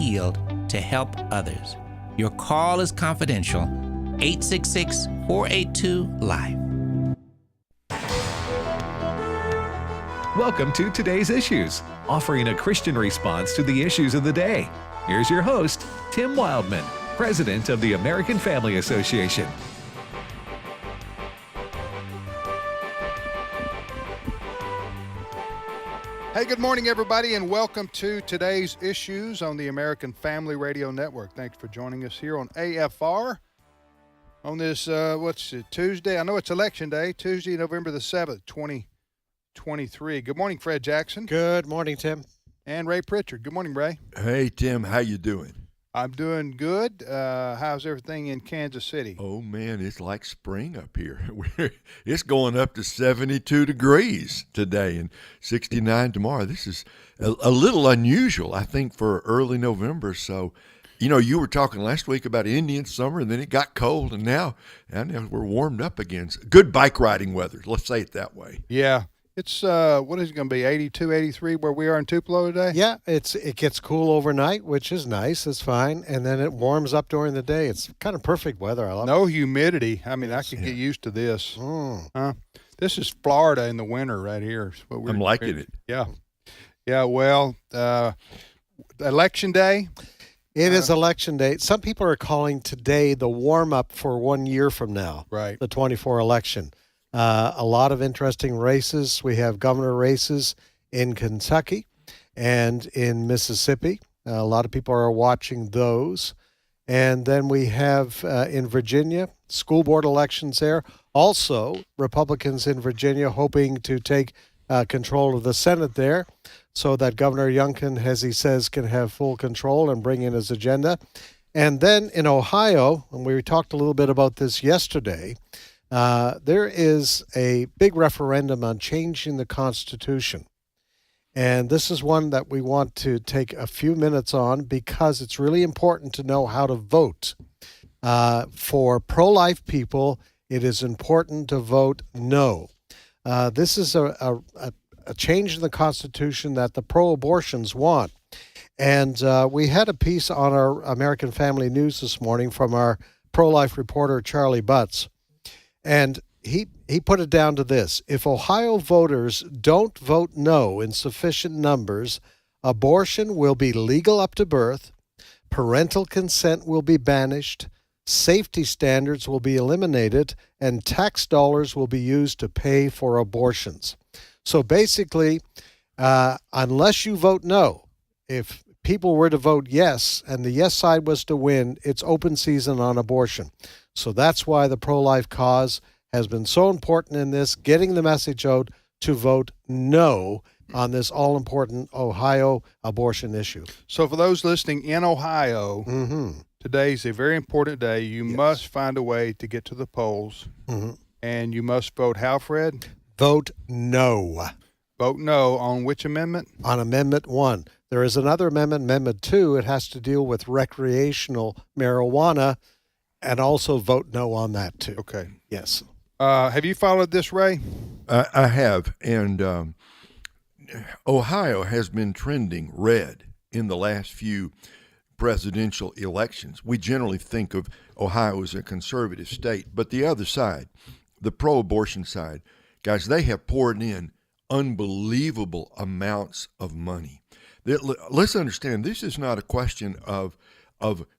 healed to help others. Your call is confidential. 866-482-LIVE. Welcome to Today's Issues, offering a Christian response to the issues of the day. Here's your host, Tim Wildman, President of the American Family Association. Hey, good morning, everybody, and welcome to Today's Issues on the American Family Radio Network. Thanks for joining us here on AFR on this, Tuesday? I know it's Election Day, Tuesday, November the 7th, 2023. Good morning, Fred Jackson. Good morning, Tim. And Ray Pritchard. Good morning, Ray. Hey, Tim, how you doing? I'm doing good. How's everything in Kansas City? Oh, man, it's like spring up here. It's going up to 72 degrees today and 69 tomorrow. This is a little unusual, I think, for early November. So, you know, you were talking last week about Indian summer, and then it got cold, and now we're warmed up again. Good bike riding weather, let's say it that way. Yeah. It's, what is it going to be, 82, 83 where we are in Tupelo today? Yeah, it gets cool overnight, which is nice. It's fine. And then it warms up during the day. It's kind of perfect weather. I love it. No humidity. I mean, I could get used to this. This is Florida in the winter right here. I'm liking it. Yeah. Yeah, well, Election Day. It is Election Day. Some people are calling today the warm-up for 1 year from now, right? The 24 election. A lot of interesting races. We have governor races in Kentucky and in Mississippi. A lot of people are watching those. And then we have in Virginia, school board elections there. Also, Republicans in Virginia hoping to take control of the Senate there so that Governor Youngkin, as he says, can have full control and bring in his agenda. And then in Ohio, and we talked a little bit about this yesterday, there is a big referendum on changing the Constitution. And this is one that we want to take a few minutes on because it's really important to know how to vote. For pro-life people, it is important to vote no. This is a change in the Constitution that the pro-abortions want. And we had a piece on our American Family News this morning from our pro-life reporter, Charlie Butts. And he put it down to this: if Ohio voters don't vote no in sufficient numbers, abortion will be legal up to birth, parental consent will be banished, safety standards will be eliminated, and tax dollars will be used to pay for abortions. So basically, unless you vote no, if people were to vote yes and the yes side was to win, it's open season on abortion. So that's why the pro-life cause has been so important in this, getting the message out to vote no on this all-important Ohio abortion issue. So for those listening in Ohio, today's a very important day. You must find a way to get to the polls, and you must vote how, Fred? Vote no. Vote no on which amendment? On Amendment 1. There is another amendment, Amendment 2. It has to deal with recreational marijuana, and also vote no on that, too. Okay. Yes. Have you followed this, Ray? I have, and Ohio has been trending red in the last few presidential elections. We generally think of Ohio as a conservative state, but the other side, the pro-abortion side, guys, they have poured in unbelievable amounts of money. Let's understand, this is not a question of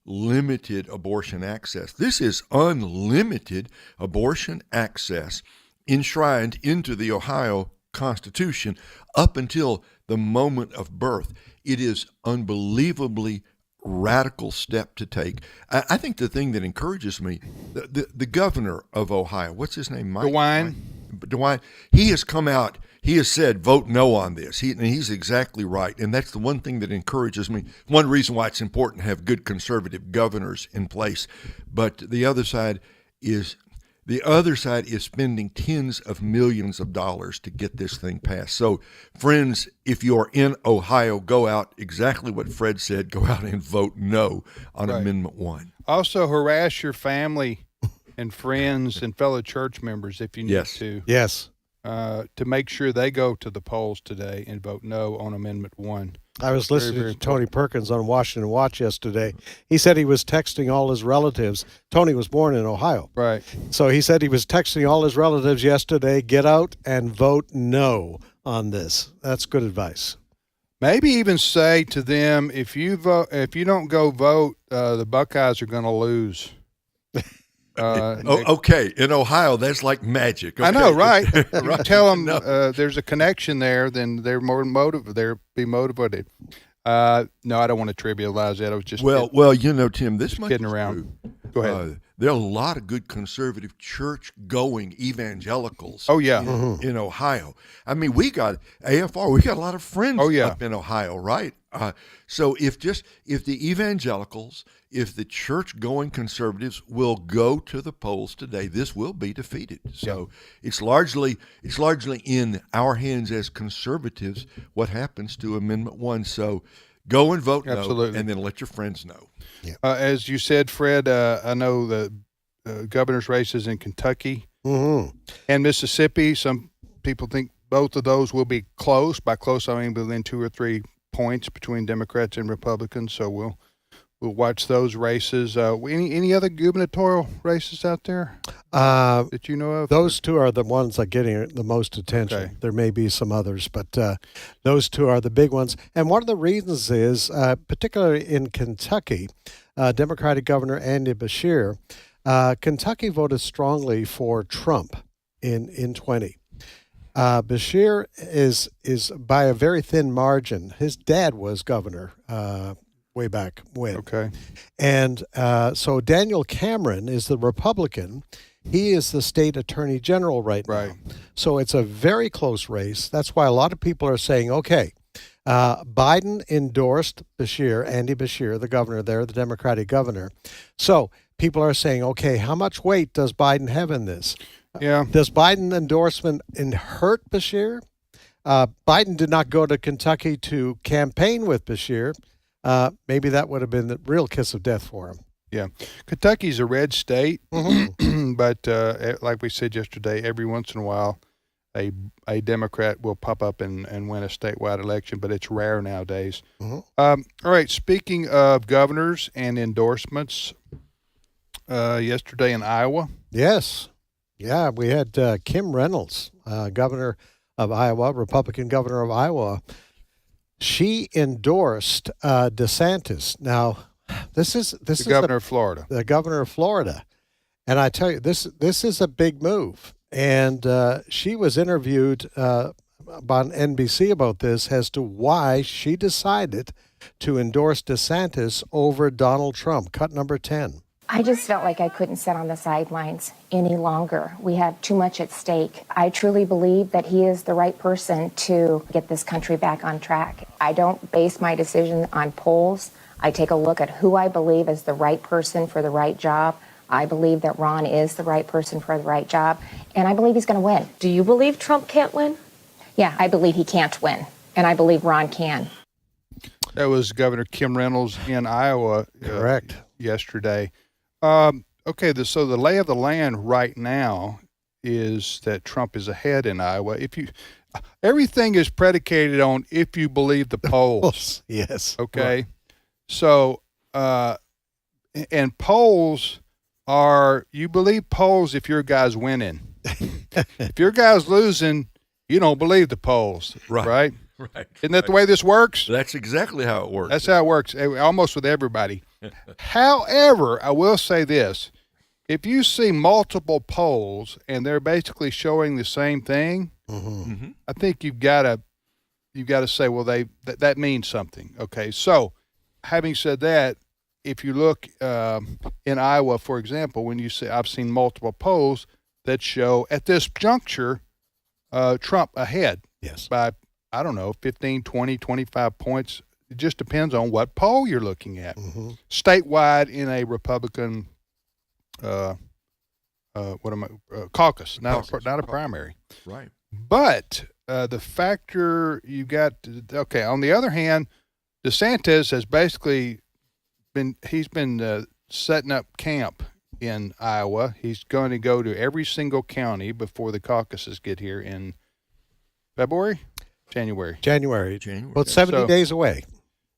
limited abortion access. This is unlimited abortion access enshrined into the Ohio Constitution up until the moment of birth. It is unbelievably radical step to take. I think the thing that encourages me, the governor of Ohio, what's his name? DeWine. He has come out. He has said, vote no on this. And he's exactly right. And that's the one thing that encourages me. One reason why it's important to have good conservative governors in place. But the other side is spending tens of millions of dollars to get this thing passed. So, friends, if you're in Ohio, go out, exactly what Fred said, go out and vote no on Amendment 1. Also, harass your family and friends and fellow church members if you need to. Yes. To make sure they go to the polls today and vote no on Amendment 1. I was listening very to Tony Perkins on Washington Watch yesterday. He said he was texting all his relatives. Tony was born in Ohio. Right. So he said he was texting all his relatives yesterday, get out and vote no on this. That's good advice. Maybe even say to them, if you don't go vote, the Buckeyes are going to lose. Okay, in Ohio, that's like magic. Okay. I know, right? Right. You tell them No. there's a connection there, then they're more motivated. They'll be motivated. No, I don't want to trivialize that. I was just Well, Tim, this much kidding is around. true. Go ahead. There are a lot of good conservative church-going evangelicals. Oh, yeah. in Ohio. I mean, we got AFR. We got a lot of friends Oh, yeah. up in Ohio, right? So if the evangelicals, if the church-going conservatives will go to the polls today, this will be defeated. So it's largely in our hands as conservatives what happens to Amendment 1. So go and vote Absolutely. no, and then let your friends know. As you said, Fred, I know the governor's races in Kentucky and Mississippi. Some people think both of those will be close. By close, I mean within 2 or 3 points between Democrats and Republicans. So we'll watch those races. Any other gubernatorial races out there that you know of? Those two are the ones that are getting the most attention. Okay. There may be some others, but those two are the big ones. And one of the reasons is, particularly in Kentucky, Democratic Governor Andy Beshear, Kentucky voted strongly for Trump in 20. Beshear is by a very thin margin. His dad was governor way back when. Okay. And so Daniel Cameron is the Republican. He is the state attorney general right now. So it's a very close race. That's why a lot of people are saying, okay, Biden endorsed Andy Beshear, the governor there, the Democratic governor. So people are saying, okay, how much weight does Biden have in this? Yeah. Does Biden endorsement hurt Beshear? Biden did not go to Kentucky to campaign with Beshear. Maybe that would have been the real kiss of death for him. Yeah. Kentucky's a red state, but like we said yesterday, every once in a while, a Democrat will pop up and win a statewide election, but it's rare nowadays. All right. Speaking of governors and endorsements, yesterday in Iowa. Yes. Yeah, we had Kim Reynolds, governor of Iowa, Republican governor of Iowa. She endorsed DeSantis. Now, this is The governor of Florida. The governor of Florida, and I tell you, this is a big move. And she was interviewed on NBC about this as to why she decided to endorse DeSantis over Donald Trump. Cut number 10. I just felt like I couldn't sit on the sidelines any longer. We have too much at stake. I truly believe that he is the right person to get this country back on track. I don't base my decision on polls. I take a look at who I believe is the right person for the right job. I believe that Ron is the right person for the right job, and I believe he's going to win. Do you believe Trump can't win? Yeah, I believe he can't win, and I believe Ron can. That was Governor Kim Reynolds in Iowa. Correct. Yesterday. Okay, so the lay of the land right now is that Trump is ahead in Iowa. Everything is predicated on if you believe the polls. Yes. Okay. Right. So, and polls are, you believe polls if your guy's winning. If your guy's losing, you don't believe the polls. Right. Right. Isn't that the way this works? That's exactly how it works. That's how it works, almost with everybody. However, I will say this. If you see multiple polls and they're basically showing the same thing, I think you've got to say, well, that means something. Okay, so having said that, if you look in Iowa, for example, when you say I've seen multiple polls that show at this juncture Trump ahead by, I don't know, 15, 20, 25 points. It just depends on what poll you're looking at. Statewide in a Republican caucus, not a primary. Right. But the factor you got, okay, on the other hand, DeSantis has basically been setting up camp in Iowa. He's going to go to every single county before the caucuses get here in February. January. January. January. Well, 70 So- days away.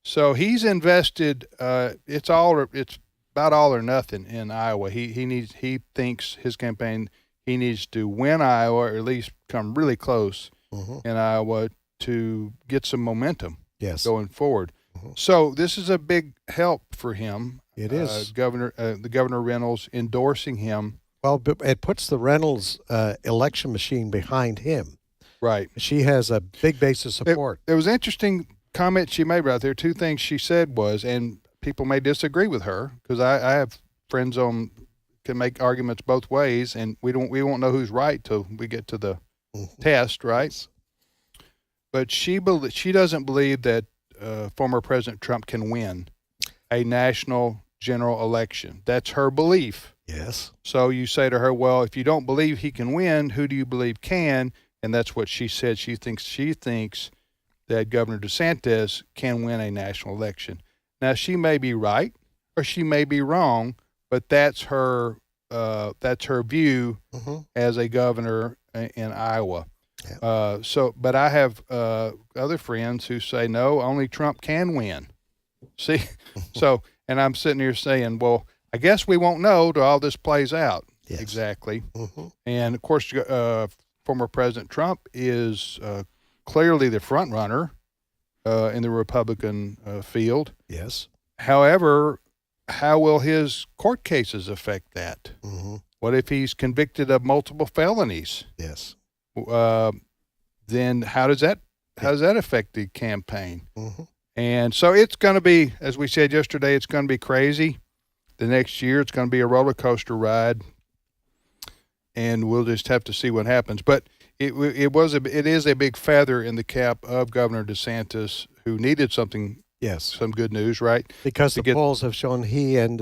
So he's invested. It's about all or nothing in Iowa. He thinks his campaign, he needs to win Iowa, or at least come really close in Iowa to get some momentum Yes. going forward. So this is a big help for him. It is. The Governor Reynolds endorsing him. Well, it puts the Reynolds election machine behind him. Right. She has a big base of support. There was an interesting comment she made right there. Two things she said was, and people may disagree with her because I have friends can make arguments both ways, and we won't know who's right till we get to the test, right? But she doesn't believe that former President Trump can win a national general election. That's her belief. Yes. So you say to her, well, if you don't believe he can win, who do you believe can? And that's what she said. She thinks that Governor DeSantis can win a national election. Now, she may be right or she may be wrong, but that's her view as a governor in Iowa. Yeah. But I have other friends who say, no, only Trump can win. See? And I'm sitting here saying, well, I guess we won't know till all this plays out. Yes. Exactly. And, of course, former President Trump is clearly the front runner in the Republican field. Yes. However, how will his court cases affect that? What if he's convicted of multiple felonies? Yes. Then how does that affect the campaign? And so it's going to be, as we said yesterday, it's going to be crazy. The next year, it's going to be a roller coaster ride, and we'll just have to see what happens. But it is a big feather in the cap of Governor DeSantis, who needed something. Yes. Some good news, right? Because the polls have shown he and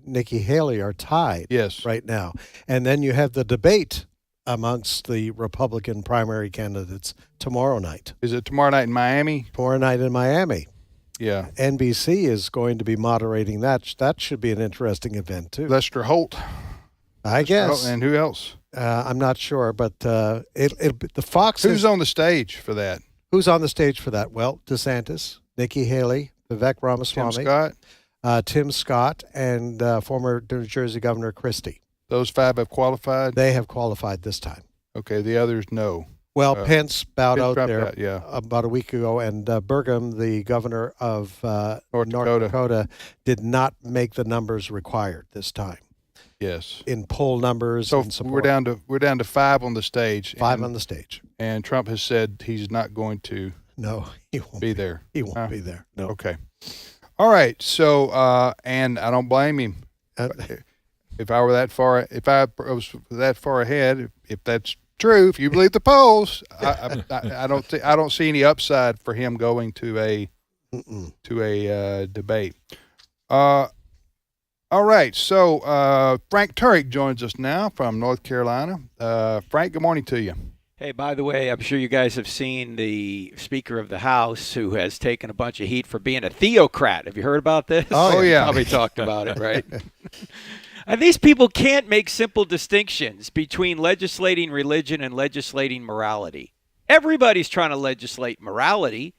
Nikki Haley are tied. Yes. Right now, and then you have the debate amongst the Republican primary candidates tomorrow night. Is it tomorrow night in Miami? Tomorrow night in Miami. Yeah. NBC is going to be moderating that. That should be an interesting event too. Lester Holt. I guess. And who else? I'm not sure, but the Fox. Who's on the stage for that? Who's on the stage for that? Well, DeSantis, Nikki Haley, Vivek Ramaswamy, Tim Scott, and former New Jersey Governor Christie. Those five have qualified? They have qualified this time. Okay, the others no. Well, Pence bowed out there about a week ago, and Burgum, the governor of North Dakota. Dakota, did not make the numbers required this time. Yes. In poll numbers. So and support. we're down to five on the stage. Five on the stage. And Trump has said he's not going to. No, he won't be there. He won't be there. No. Okay. All right. So and I don't blame him. If I was that far ahead, if that's true, if you believe the polls, I don't see any upside for him going to a debate. All right, so Frank Turek joins us now from North Carolina. Frank, good morning to you. Hey, by the way, I'm sure you guys have seen the Speaker of the House who has taken a bunch of heat for being a theocrat. Have you heard about this? Oh, yeah. Probably talked about it, right? And these people can't make simple distinctions between legislating religion and legislating morality. Everybody's trying to legislate morality,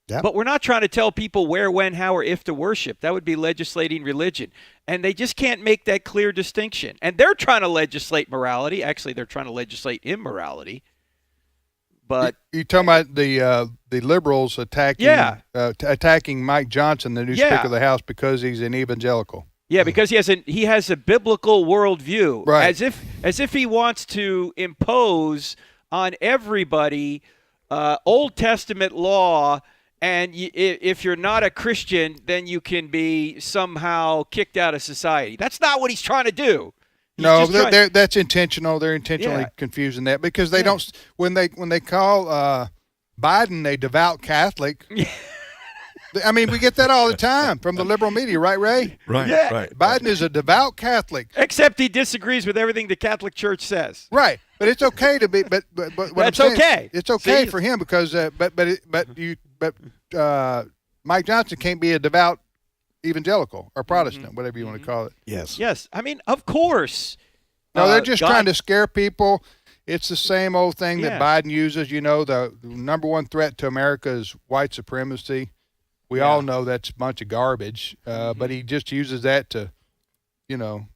but we're not trying to tell people where, when, how, or if to worship. That would be legislating religion. And they just can't make that clear distinction. And they're trying to legislate morality. Actually, they're trying to legislate immorality. But you're talking about the liberals attacking Mike Johnson, the new Speaker of the House, because he's an evangelical. Yeah, because he has a biblical worldview, right? As if he wants to impose on everybody Old Testament law, and if you're not a Christian, then you can be somehow kicked out of society. That's not what he's trying to do. That's intentional. They're intentionally confusing that because they don't. When they call Biden a devout Catholic. I mean, we get that all the time from the liberal media, right, Ray? Right, yeah. right. Biden is a devout Catholic. Except he disagrees with everything the Catholic Church says. Right, but it's okay to be. But what that's I'm saying, okay. It's okay for him because Mike Johnson can't be a devout evangelical or Protestant, whatever you want to call it. Yes. Yes. I mean, of course. No, they're just trying to scare people It's the same old thing that Biden uses. You know, the number one threat to America is white supremacy. We all know that's a bunch of garbage, but he just uses that to, you know,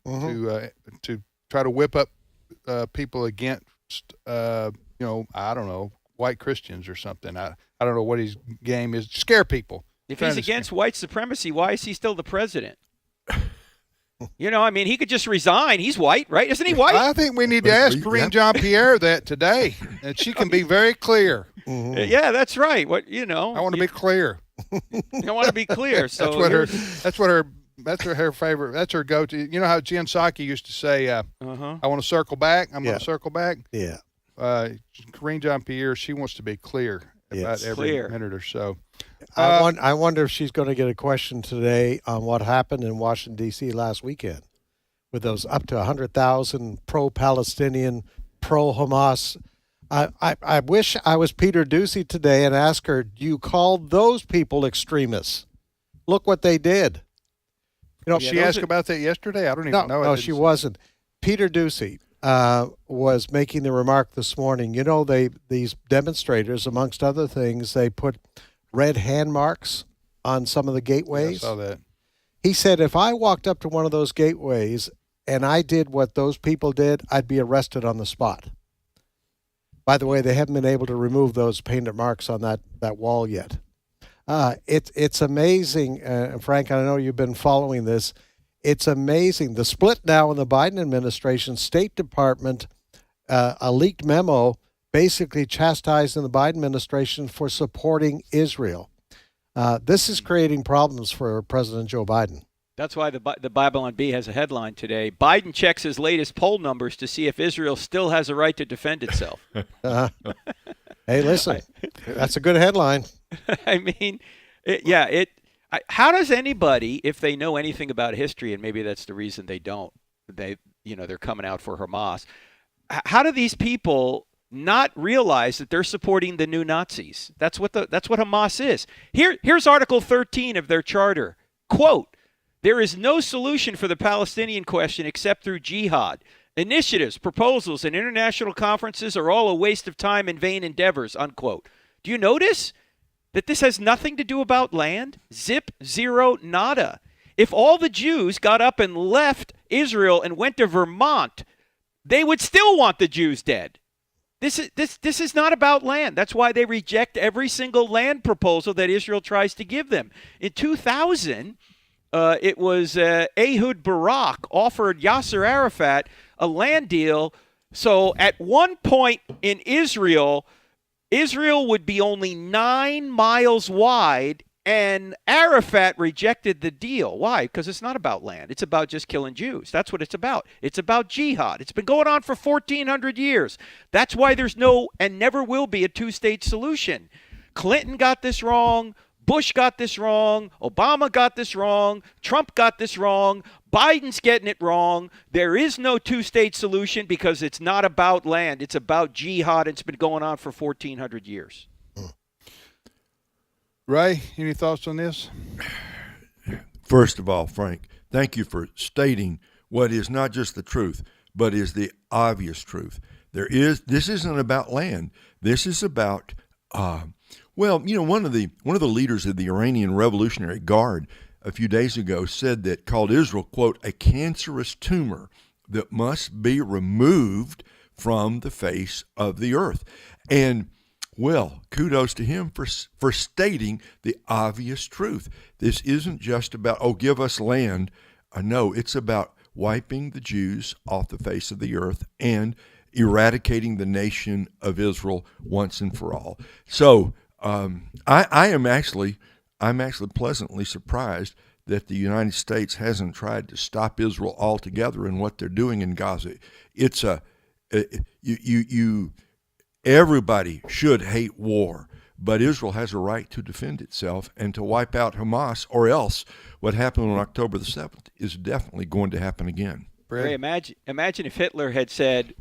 to try to whip up people against, you know, I don't know, white Christians or something. I don't know what his game is. Scare people. If he's against white supremacy, why is he still the president? You know, I mean, he could just resign. He's white, right? Isn't he white? I think we need to ask Karine Jean-Pierre that today, and she can be very clear. Yeah, that's right. What you know? I want to be clear. I want to be clear. So that's her favorite. That's her go-to. You know how Jen Psaki used to say, "I want to circle back. I'm going to circle back." Yeah. Karine Jean-Pierre, she wants to be clear about every minute or so. I wonder if she's going to get a question today on what happened in Washington, D.C. last weekend with those up to 100,000 pro-Palestinian, pro-Hamas. I wish I was Peter Doocy today and ask her, do you call those people extremists? Look what they did. You know, she asked about that yesterday? I don't even know. No, she wasn't. Peter Doocy was making the remark this morning. You know, these demonstrators, amongst other things, they put red hand marks on some of the gateways. I saw that. He said, if I walked up to one of those gateways and I did what those people did, I'd be arrested on the spot. By the way, they haven't been able to remove those painted marks on that wall yet. It's amazing, Frank, I know you've been following this. It's amazing. The split now in the Biden administration, State Department, a leaked memo basically chastising the Biden administration for supporting Israel. This is creating problems for President Joe Biden. That's why the Babylon Bee has a headline today. Biden checks his latest poll numbers to see if Israel still has a right to defend itself. Hey, listen, that's a good headline. I mean, how does anybody, if they know anything about history, and maybe that's the reason they don't, they're coming out for Hamas. How do these people not realize that they're supporting the new Nazis? That's what Hamas is. Here's Article 13 of their charter. Quote, there is no solution for the Palestinian question except through jihad. Initiatives, proposals, and international conferences are all a waste of time and vain endeavors, unquote. Do you notice that this has nothing to do about land? Zip, zero, nada. If all the Jews got up and left Israel and went to Vermont, they would still want the Jews dead. This is not about land. That's why they reject every single land proposal that Israel tries to give them. In 2000, it was Ehud Barak offered Yasser Arafat a land deal. So at one point in Israel would be only 9 miles wide, and Arafat rejected the deal. Why? Because it's not about land. It's about just killing Jews. That's what it's about. It's about jihad. It's been going on for 1,400 years. That's why there's no and never will be a two-state solution. Clinton got this wrong. Bush got this wrong. Obama got this wrong. Trump got this wrong. Biden's getting it wrong. There is no two-state solution because it's not about land. It's about jihad. It's been going on for 1,400 years. Ray, any thoughts on this? First of all, Frank, thank you for stating what is not just the truth, but is the obvious truth. This isn't about land. This is about one of the leaders of the Iranian Revolutionary Guard a few days ago called Israel, quote, a cancerous tumor that must be removed from the face of the earth. And, well, kudos to him for stating the obvious truth. This isn't just about, give us land. No, it's about wiping the Jews off the face of the earth and eradicating the nation of Israel once and for all. So, I'm actually pleasantly surprised that the United States hasn't tried to stop Israel altogether in what they're doing in Gaza. It's everybody should hate war, but Israel has a right to defend itself and to wipe out Hamas, or else what happened on October the 7th is definitely going to happen again. Ray, imagine if Hitler had said,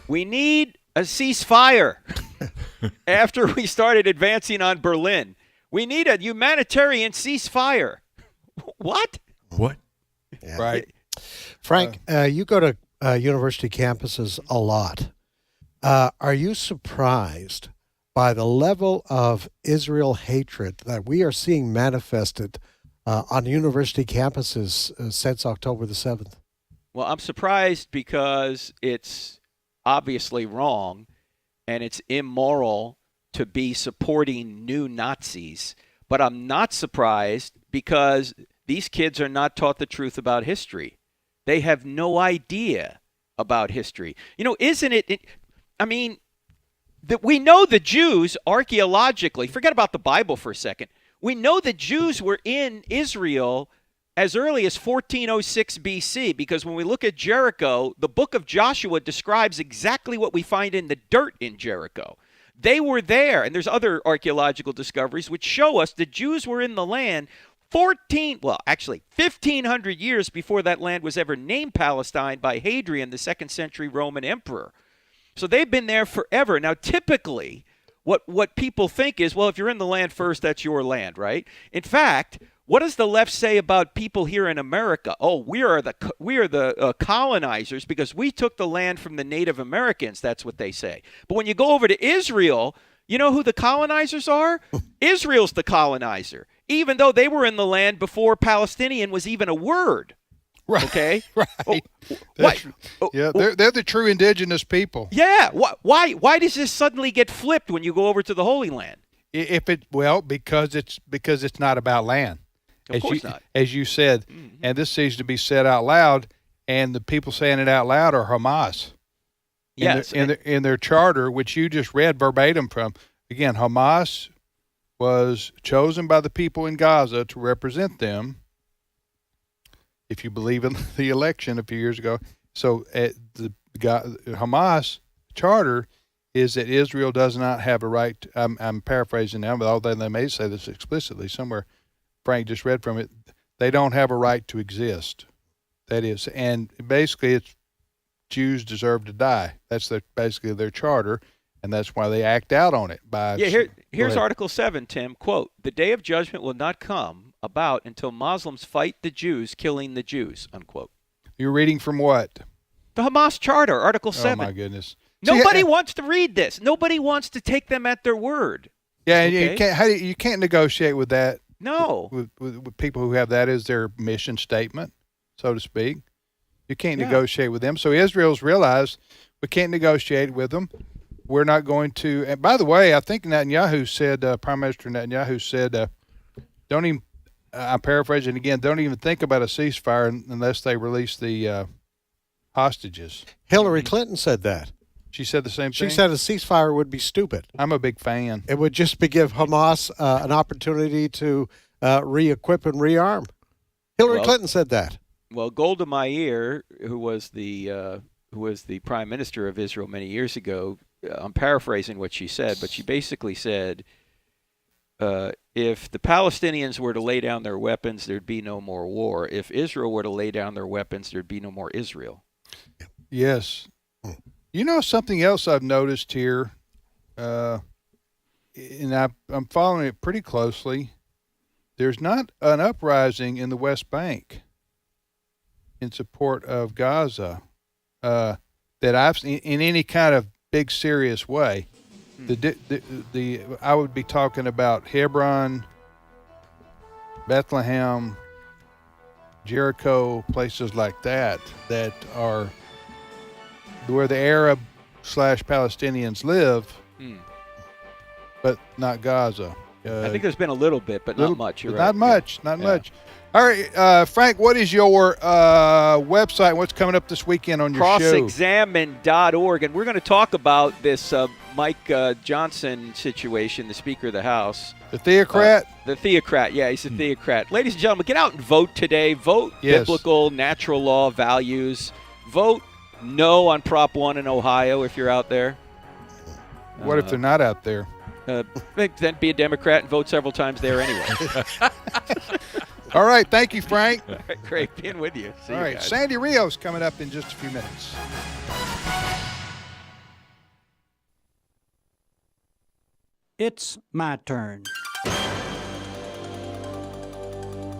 we need a ceasefire after we started advancing on Berlin. We need a humanitarian ceasefire. What? Yeah. Right. Frank, you go to university campuses a lot. Are you surprised by the level of Israel hatred that we are seeing manifested on university campuses since October the 7th? Well, I'm surprised because it's obviously wrong and it's immoral to be supporting new Nazis. But I'm not surprised because these kids are not taught the truth about history. They have no idea about history. You know, isn't it I mean, we know the Jews archaeologically, forget about the Bible for a second. We know the Jews were in Israel as early as 1406 BC, because when we look at Jericho, the book of Joshua describes exactly what we find in the dirt in Jericho. They were there, and there's other archaeological discoveries which show us the Jews were in the land 1,500 years before that land was ever named Palestine by Hadrian, the 2nd century Roman emperor. So they've been there forever. Now, typically, what people think is, well, if you're in the land first, that's your land, right? In fact, what does the left say about people here in America? Oh, we are the colonizers because we took the land from the Native Americans. That's what they say. But when you go over to Israel, you know who the colonizers are? Israel's the colonizer, even though they were in the land before Palestinian was even a word. Right. Okay. Right. They're the true indigenous people. Yeah. Why does this suddenly get flipped when you go over to the Holy Land? Because it's not about land. Of course not. As you said, and this needs to be said out loud, and the people saying it out loud are Hamas. Yes. In their charter, which you just read verbatim from. Again, Hamas was chosen by the people in Gaza to represent them, if you believe in the election a few years ago. So the Hamas charter is that Israel does not have a right to, I'm paraphrasing now, but although they may say this explicitly somewhere, Frank just read from it, they don't have a right to exist. That is, and basically it's Jews deserve to die. That's basically their charter, and that's why they act out on it. Here's Article 7, Tim. Quote, "The day of judgment will not come about until Muslims fight the Jews, killing the Jews," unquote. You're reading from what? The Hamas Charter, Article 7. Oh, my goodness. Nobody wants to read this. Nobody wants to take them at their word. Yeah, okay? You can't negotiate with that. No. With people who have that as their mission statement, so to speak. You can't negotiate with them. So Israel's realized we can't negotiate with them. We're not going to. And by the way, I think Netanyahu said, Prime Minister Netanyahu said, don't even, I'm paraphrasing again, don't even think about a ceasefire unless they release the hostages. Hillary Clinton said that. She said the same thing? She said a ceasefire would be stupid. I'm a big fan. It would just give Hamas an opportunity to re-equip and rearm. Hillary Clinton said that. Well, Golda Meir, who was the prime minister of Israel many years ago, I'm paraphrasing what she said, but she basically said, if the Palestinians were to lay down their weapons, there'd be no more war. If Israel were to lay down their weapons, there'd be no more Israel. Yes. You know something else I've noticed here, and I'm following it pretty closely. There's not an uprising in the West Bank in support of Gaza that I've seen in any kind of big serious way. I would be talking about Hebron, Bethlehem, Jericho, places like that are where the Arab/Palestinians live, but not Gaza. I think there's been a little bit, but not much. You're not right. Not much. All right, Frank, what is your website? What's coming up this weekend on your show? Crossexamine.org, and we're going to talk about this Mike Johnson situation, the Speaker of the House. The theocrat? The theocrat, yeah, he's a theocrat. Ladies and gentlemen, get out and vote today. Vote biblical, natural law values. Vote no on Prop 1 in Ohio if you're out there. What if they're not out there? Then be a Democrat and vote several times there anyway. All right. Thank you, Frank. All right, great being with you. See All you right. guys. Sandy Rios coming up in just a few minutes. It's my turn.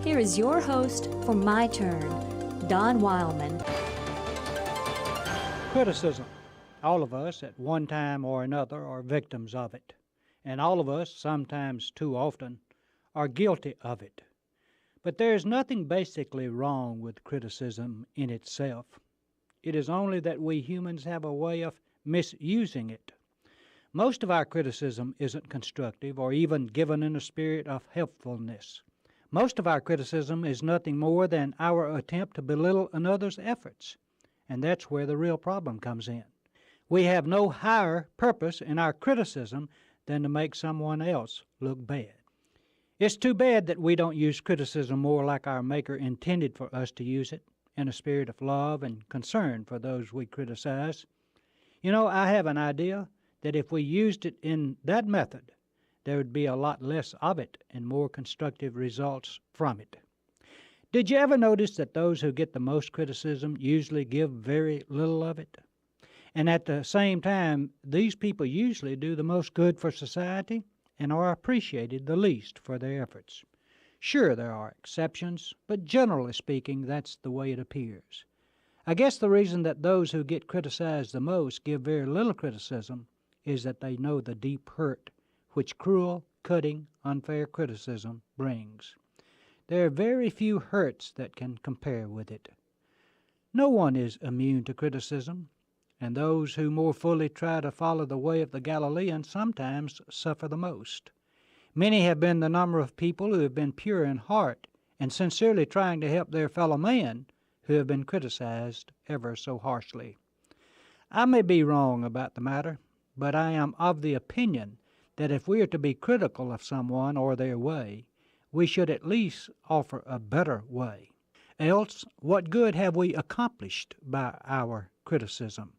Here is your host for My Turn, Don Wildman. Criticism. All of us, at one time or another, are victims of it. And all of us, sometimes too often, are guilty of it. But there is nothing basically wrong with criticism in itself. It is only that we humans have a way of misusing it. Most of our criticism isn't constructive or even given in a spirit of helpfulness. Most of our criticism is nothing more than our attempt to belittle another's efforts. And that's where the real problem comes in. We have no higher purpose in our criticism than to make someone else look bad. It's too bad that we don't use criticism more like our Maker intended for us to use it, in a spirit of love and concern for those we criticize. You know, I have an idea that if we used it in that method, there would be a lot less of it and more constructive results from it. Did you ever notice that those who get the most criticism usually give very little of it? And at the same time, these people usually do the most good for society and are appreciated the least for their efforts. Sure, there are exceptions, but generally speaking, that's the way it appears. I guess the reason that those who get criticized the most give very little criticism is that they know the deep hurt which cruel, cutting, unfair criticism brings. There are very few hurts that can compare with it. No one is immune to criticism, and those who more fully try to follow the way of the Galilean sometimes suffer the most. Many have been the number of people who have been pure in heart and sincerely trying to help their fellow man who have been criticized ever so harshly. I may be wrong about the matter, but I am of the opinion that if we are to be critical of someone or their way, we should at least offer a better way. Else, what good have we accomplished by our criticism?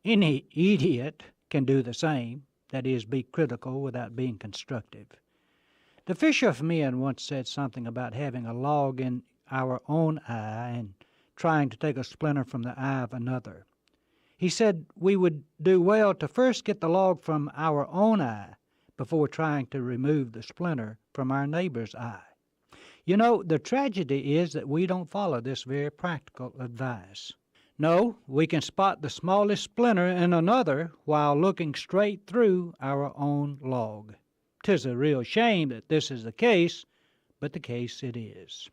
Any idiot can do the same, that is, be critical without being constructive. The Fisher of Men once said something about having a log in our own eye and trying to take a splinter from the eye of another. He said we would do well to first get the log from our own eye before trying to remove the splinter from our neighbor's eye. You know, the tragedy is that we don't follow this very practical advice. No, we can spot the smallest splinter in another while looking straight through our own log. 'Tis a real shame that this is the case, but the case it is.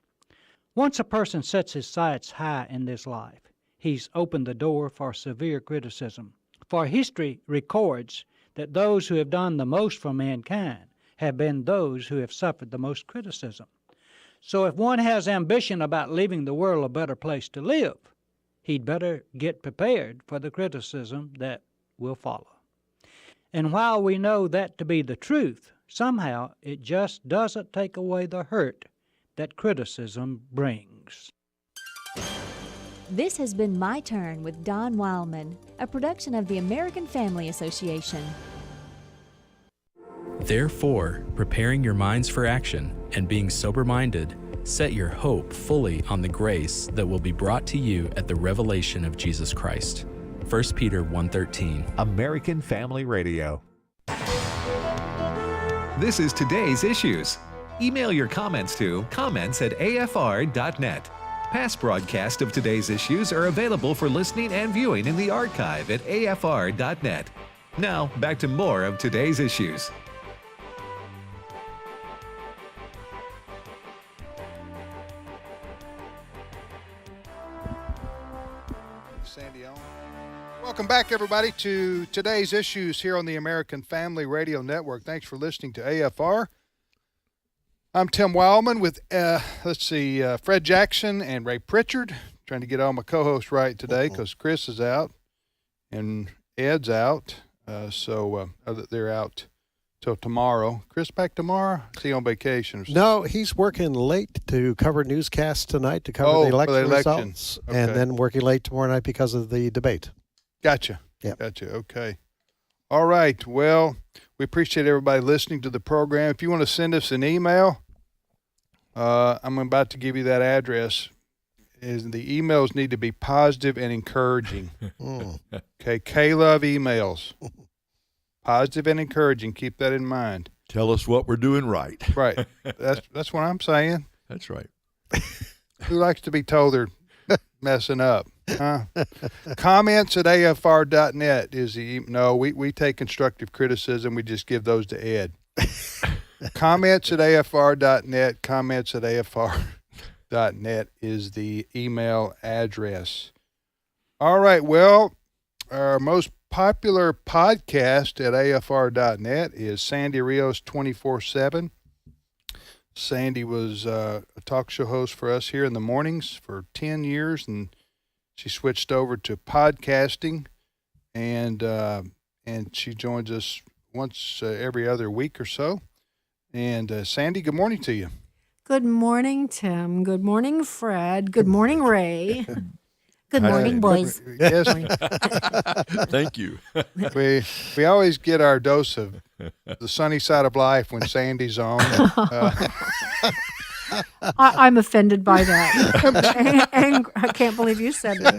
Once a person sets his sights high in this life, he's opened the door for severe criticism. For history records that those who have done the most for mankind have been those who have suffered the most criticism. So if one has ambition about leaving the world a better place to live, he'd better get prepared for the criticism that will follow. And while we know that to be the truth, somehow it just doesn't take away the hurt that criticism brings. This has been My Turn with Don Wildman, a production of the American Family Association. Therefore, preparing your minds for action and being sober-minded, set your hope fully on the grace that will be brought to you at the revelation of Jesus Christ. 1 Peter 1:13. American Family Radio. This is today's issues. Email your comments to comments@afr.net. Past broadcasts of today's issues are available for listening and viewing in the archive at afr.net. Now, back to more of today's issues. Sandy on. Welcome back, everybody, to today's issues here on the American Family Radio Network. Thanks for listening to AFR. I'm Tim Wildman with, Fred Jackson and Ray Pritchard. Trying to get all my co-hosts right today because Chris is out and Ed's out. They're out till tomorrow. Chris back tomorrow? Is he on vacation or something? No, he's working late to cover newscasts tonight to cover the election results, and then working late tomorrow night because of the debate. Gotcha. Yeah. Gotcha. Okay. All right. Well, we appreciate everybody listening to the program. If you want to send us an email, I'm about to give you that address. The emails need to be positive and encouraging. Okay. K-Love emails. Positive and encouraging. Keep that in mind. Tell us what we're doing right. Right. That's what I'm saying. That's right. Who likes to be told they're messing up? Comments at afr.net is the no. We take constructive criticism. We just give those to Ed. Comments at afr.net. Comments at afr.net is the email address. All right. Well, our most popular podcast at afr.net is Sandy Rios 24/7. Sandy was a talk show host for us here in the mornings for 10 years, and she switched over to podcasting, and she joins us once every other week or so. And Sandy, good morning to you. Good morning, Tim. Good morning, Fred. Good morning, Ray. Good morning, boys. Yes. Thank you. We always get our dose of the sunny side of life when Sandy's on. I'm offended by that. And I can't believe you said that.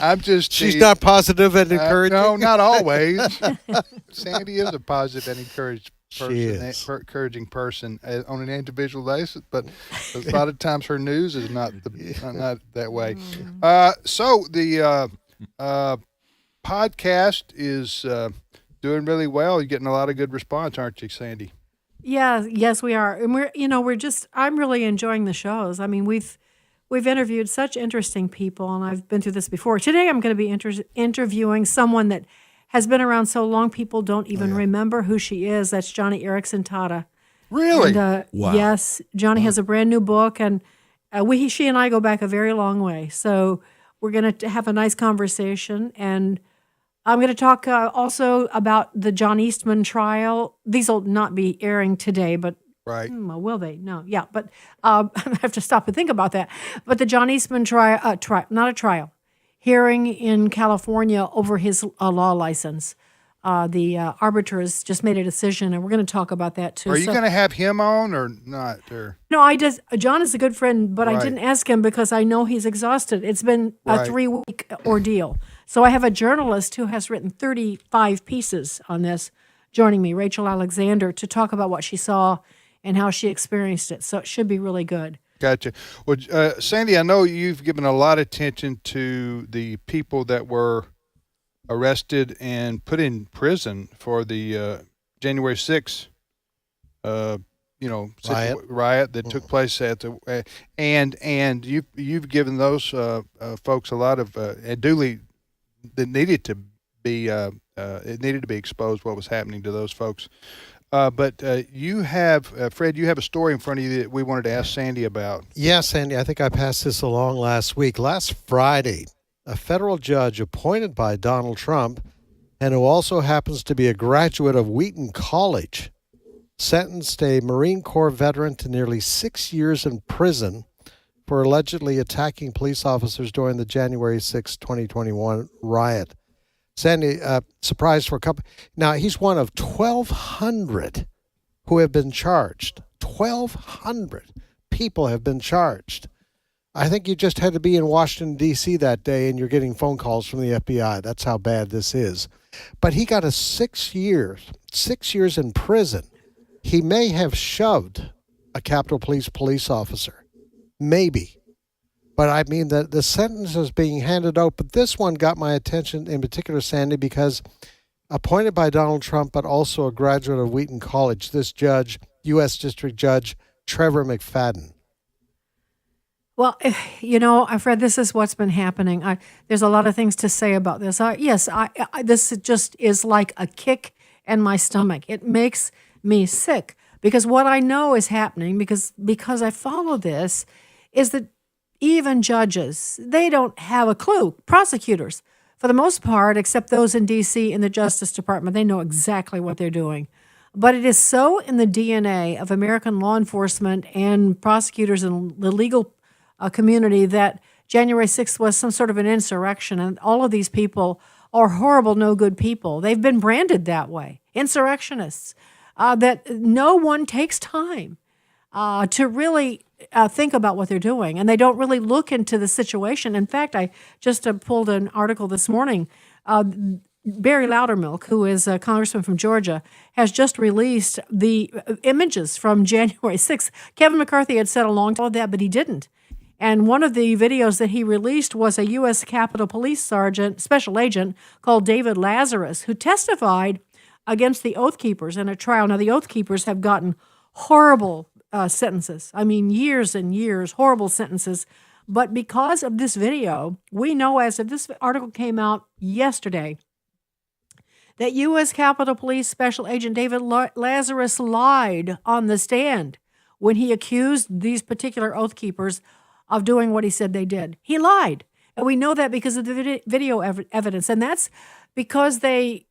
I'm just. She's not positive and encouraging. No, not always. Sandy is a positive and encouraging person on an individual basis, but a lot of times her news is not that way. So the podcast is doing really well. You're getting a lot of good response, aren't you, Sandy? Yeah, yes, we are, and I'm really enjoying the shows. I mean, we've interviewed such interesting people, and I've been through this before. Today, I'm going to be interviewing someone that has been around so long people don't even remember who she is. That's Johnny Erickson Tata. Really? And, Wow. Yes, Johnny has a brand new book, and she and I go back a very long way. So we're going to have a nice conversation, and I'm going to talk also about the John Eastman trial. These will not be airing today, but right. Will they? No. Yeah, but I have to stop and think about that. But the John Eastman hearing in California over his law license. The arbiters just made a decision, and we're going to talk about that too. Are you going to have him on or not? No, John is a good friend, but Right. I didn't ask him because I know he's exhausted. It's been a Right. 3-week ordeal. So I have a journalist who has written 35 pieces on this joining me, Rachel Alexander, to talk about what she saw and how she experienced it. So it should be really good. Gotcha. Well, Sandy, I know you've given a lot of attention to the people that were arrested and put in prison for the January 6th, riot that took place at the and you've given those folks a lot of duly that needed to be it needed to be exposed what was happening to those folks. But you have, Fred, you have a story in front of you that we wanted to ask Sandy about. Yes, Sandy, I think I passed this along last week. Last Friday, a federal judge appointed by Donald Trump and who also happens to be a graduate of Wheaton College sentenced a Marine Corps veteran to nearly 6 years in prison for allegedly attacking police officers during the January 6, 2021 riot. Sandy, surprised for a couple. Now, he's one of 1,200 who have been charged. 1,200 people have been charged. I think you just had to be in Washington, D.C. that day, and you're getting phone calls from the FBI. That's how bad this is. But he got 6 years in prison. He may have shoved a Capitol police officer. Maybe. But I mean, the sentence is being handed out. But this one got my attention in particular, Sandy, because appointed by Donald Trump, but also a graduate of Wheaton College, this judge, U.S. District Judge Trevor McFadden. Well, Fred, this is what's been happening. There's a lot of things to say about this. This just is like a kick in my stomach. It makes me sick because what I know is happening, because I follow this, is that even judges, they don't have a clue. Prosecutors, for the most part, except those in D.C. in the Justice Department, they know exactly what they're doing. But it is so in the DNA of American law enforcement and prosecutors and the legal community that January 6th was some sort of an insurrection, and all of these people are horrible, no good people. They've been branded that way, insurrectionists, that no one takes time to really think about what they're doing, and they don't really look into the situation. In fact, I just pulled an article this morning. Barry Loudermilk, who is a congressman from Georgia, has just released the images from January 6th. Kevin McCarthy had said a long time about that, but he didn't. And one of the videos that he released was a U.S. Capitol Police Sergeant, special agent called David Lazarus, who testified against the Oath Keepers in a trial. Now, the Oath Keepers have gotten horrible sentences. I mean, years and years, horrible sentences. But because of this video, we know as of this article came out yesterday, that U.S. Capitol Police Special Agent David Lazarus lied on the stand when he accused these particular Oath Keepers of doing what he said they did. He lied. And we know that because of the video evidence. And that's because and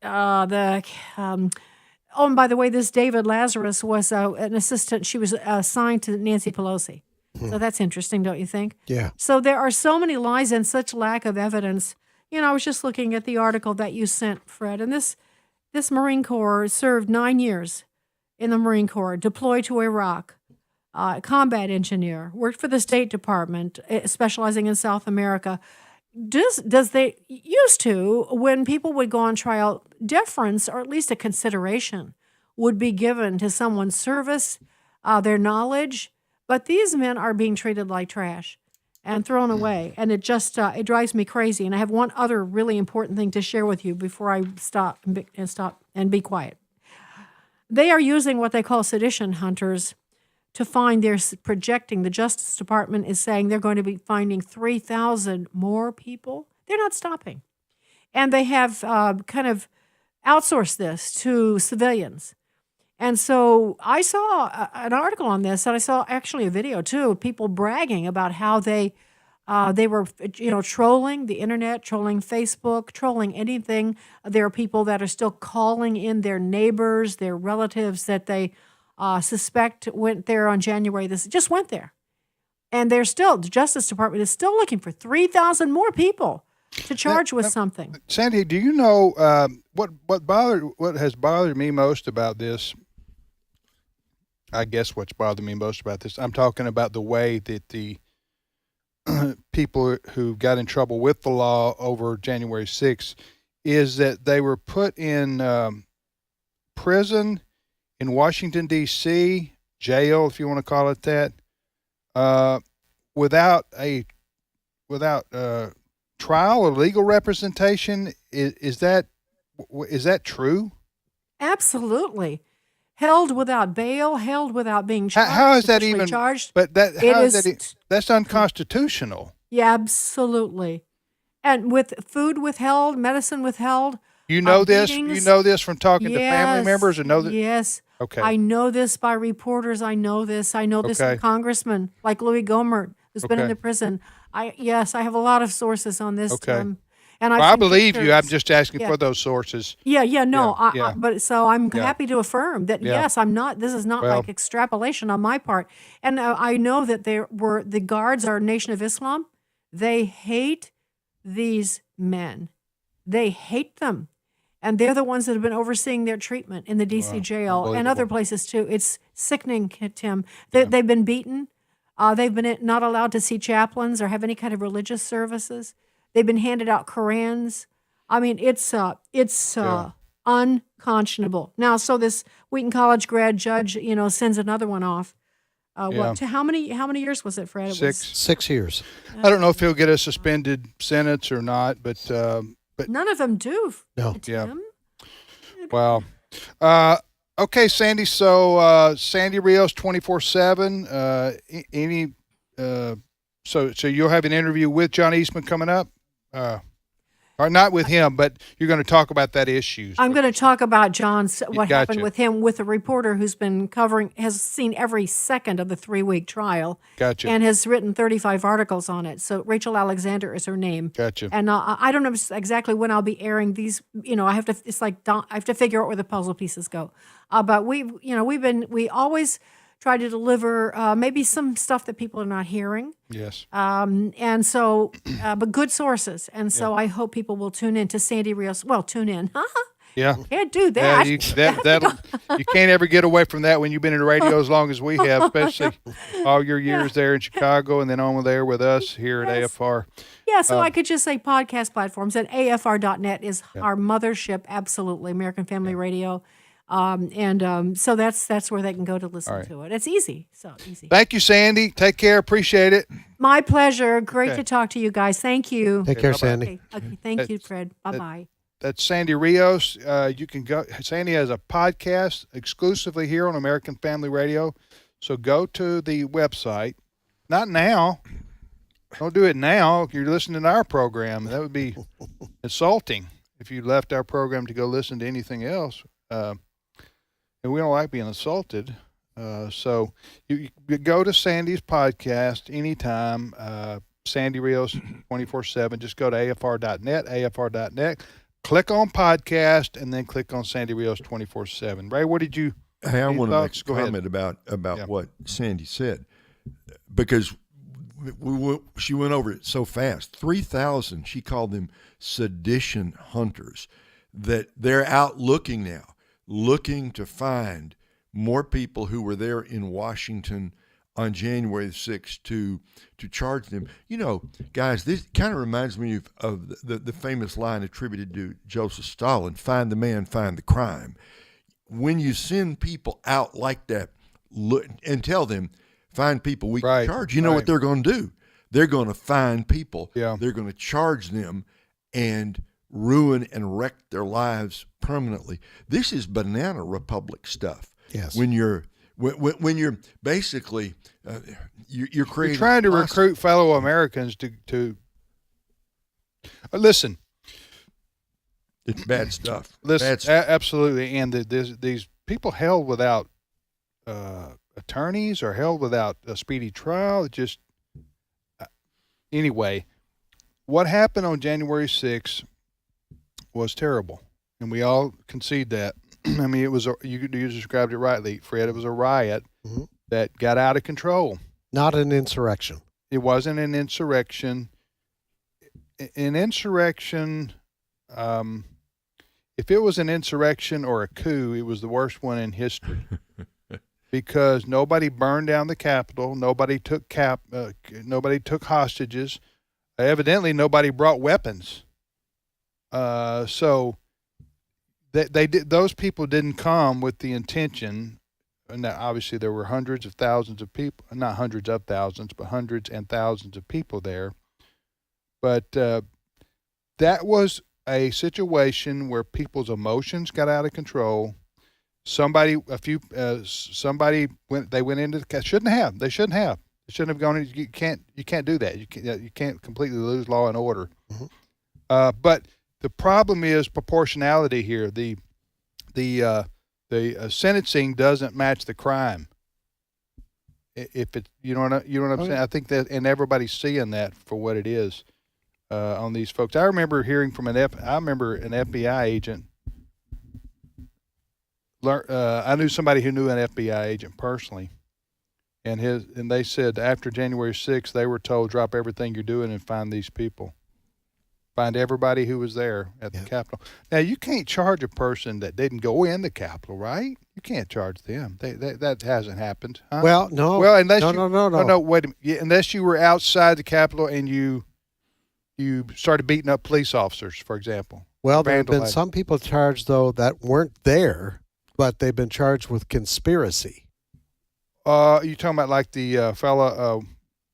by the way, this David Lazarus was an assistant. She was assigned to Nancy Pelosi. So that's interesting, don't you think? Yeah. So there are so many lies and such lack of evidence. You know, I was just looking at the article that you sent, Fred, and this Marine Corps served 9 years in the Marine Corps, deployed to Iraq, combat engineer, worked for the State Department, specializing in South America. Does they used to, when people would go on trial, deference or at least a consideration would be given to someone's service, their knowledge, but these men are being treated like trash and thrown away, and it just it drives me crazy. And I have one other really important thing to share with you before I stop and be quiet. They are using what they call sedition hunters to find projecting. The Justice Department is saying they're going to be finding 3,000 more people. They're not stopping. And they have kind of outsourced this to civilians. And so I saw an article on this, and I saw actually a video too of people bragging about how they were, trolling the internet, trolling Facebook, trolling anything. There are people that are still calling in their neighbors, their relatives that they suspect went there on January. This just went there, and the Justice Department is still looking for 3,000 more people to charge with something. Sandy, do you know what has bothered me most about this? I guess what's bothered me most about this, I'm talking about the way that the people who got in trouble with the law over January 6th is that they were put in prison in Washington, D.C., jail, if you want to call it that, without trial or legal representation. Is that true? Absolutely. Held without bail, held without being charged. How is that even charged? But that's unconstitutional. Yeah, absolutely. And with food withheld, medicine withheld. You know this. You know this from talking to family members, or know that? Yes. Okay. I know this by reporters. I know this. I know this from congressmen like Louis Gohmert, who's been in the prison. I have a lot of sources on this. Okay. And I believe you. I'm just asking for those sources. But so I'm happy to affirm that yes, I'm not. This is not like extrapolation on my part. And I know that the guards are Nation of Islam. They hate these men. They hate them, and they're the ones that have been overseeing their treatment in the D.C. jail and other places too. It's sickening, Tim. They've been beaten. They've been not allowed to see chaplains or have any kind of religious services. They've been handed out Korans. I mean, it's unconscionable. Now, so this Wheaton College grad judge, sends another one off. To how many years was it, Fred? It was 6 years. I don't know if he'll get a suspended sentence or not, but none of them do. No. Tim. Wow. Okay, Sandy. So Sandy Rios 24/7. So you'll have an interview with John Eastman coming up. Or not with him, but you're going to talk about that issue. I'm going to talk about what happened with him, with a reporter who's been has seen every second of the 3-week trial. Gotcha. And has written 35 articles on it. So Rachel Alexander is her name. Gotcha. And I don't know exactly when I'll be airing these. I have to figure out where the puzzle pieces go. But we always try to deliver maybe some stuff that people are not hearing. Yes. And so, but good sources. And so I hope people will tune in to Sandy Rios. Well, tune in. Yeah. Can't do that. You can't ever get away from that when you've been in radio as long as we have, especially all your years there in Chicago and then on there with us here at AFR. Yeah, so I could just say podcast platforms, and AFR.net is our mothership, absolutely, American Family Radio. So that's where they can go to listen right. to it. It's easy. So easy. Thank you, Sandy. Take care. Appreciate it. My pleasure. Great Okay. to talk to you guys. Thank you. Take care, bye-bye. Sandy. Okay. Thank you, Fred. Bye-bye. That's Sandy Rios. You can go. Sandy has a podcast exclusively here on American Family Radio. So go to the website. Not now. Don't do it now. You're listening to our program. That would be insulting if you left our program to go listen to anything else. And we don't like being insulted. So you go to Sandy's podcast anytime. Sandy Rios 24/7. Just go to afr.net, afr.net. Click on podcast and then click on Sandy Rios 24/7. Ray, what did you? Hey, I any want to thoughts? make Go a ahead. comment about Yeah. what Sandy said, because she went over it so fast. 3,000, she called them sedition hunters, that they're out looking now, looking to find more people who were there in Washington on January the 6th to charge them. You know, guys, this kind of reminds me of the famous line attributed to Joseph Stalin, find the man, find the crime. When you send people out like that, look and tell them, find people we can charge, you know what they're going to do? They're going to find people. Yeah. They're going to charge them and ruin and wreck their lives permanently. This is banana republic stuff. Yes. When you're basically you're creating. You're trying to recruit fellow Americans to listen. It's bad stuff. Listen, Bad stuff. absolutely. And these people held without attorneys or held without a speedy trial. It just anyway, what happened on January 6th was terrible, and we all concede that. I mean, it was you described it rightly, Fred. It was a riot that got out of control. Not an insurrection. It wasn't an insurrection. An insurrection, if it was an insurrection or a coup, it was the worst one in history. Because nobody burned down the Capitol, nobody took hostages. Evidently, nobody brought weapons. So they did. Those people didn't come with the intention. And obviously, there were hundreds of thousands of people, not hundreds of thousands, but hundreds and thousands of people there. But that was a situation where people's emotions got out of control. Somebody went into the, shouldn't have. They shouldn't have gone in. You can't do that. You can't completely lose law and order. But the problem is proportionality here. The sentencing doesn't match the crime. If it, you know what I'm saying? I think that, and everybody's seeing that for what it is on these folks. I remember hearing from an FBI agent. I knew somebody who knew an FBI agent personally, and they said after January 6th, they were told, drop everything you're doing and find these people. Find everybody who was there at the Capitol. Now, you can't charge a person that didn't go in the Capitol, right? You can't charge them. That hasn't happened. Huh? Well, no. Well, unless no. No, wait a minute. Yeah, unless you were outside the Capitol and you started beating up police officers, for example. Well, there have been some people charged, though, that weren't there, but they've been charged with conspiracy. You talking about like the fella,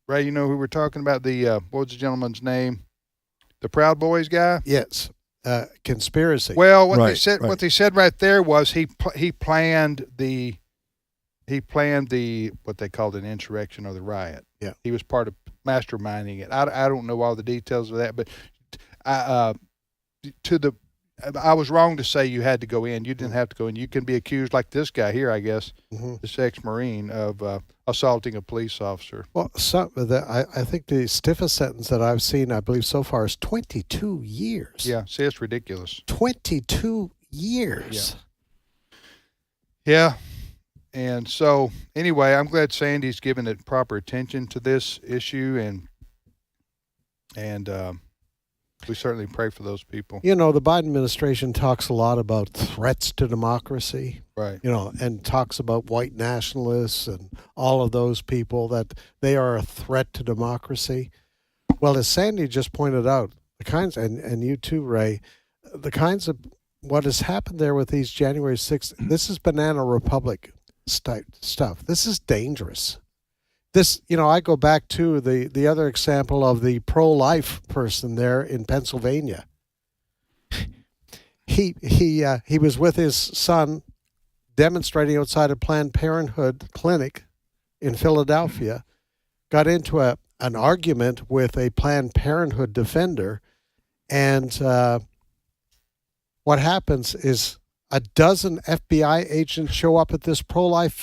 Ray, you know who we're talking about? What was the gentleman's name? The Proud Boys guy? Yes. Conspiracy. Well, what they said right there was he planned the what they called an insurrection or the riot. Yeah. He was part of masterminding it. I don't know all the details of that, but I was wrong to say you had to go in. You didn't have to go in. You can be accused like this guy here, I guess, this ex-Marine, of assaulting a police officer. Well, I think the stiffest sentence that I've seen, I believe so far, is 22 years. Yeah, see, it's ridiculous. 22 years. Yeah. And so, anyway, I'm glad Sandy's given it proper attention to this issue, and we certainly pray for those people. You know, the Biden administration talks a lot about threats to democracy. Right. You know, and talks about white nationalists and all of those people, that they are a threat to democracy. Well, as Sandy just pointed out, the kinds, and you too, Ray, the kinds of what has happened there with these January 6th, this is Banana Republic stuff. This is dangerous. This, I go back to the other example of the pro-life person there in Pennsylvania. He was with his son demonstrating outside a Planned Parenthood clinic in Philadelphia, got into an argument with a Planned Parenthood defender, and what happens is a dozen FBI agents show up at this pro-life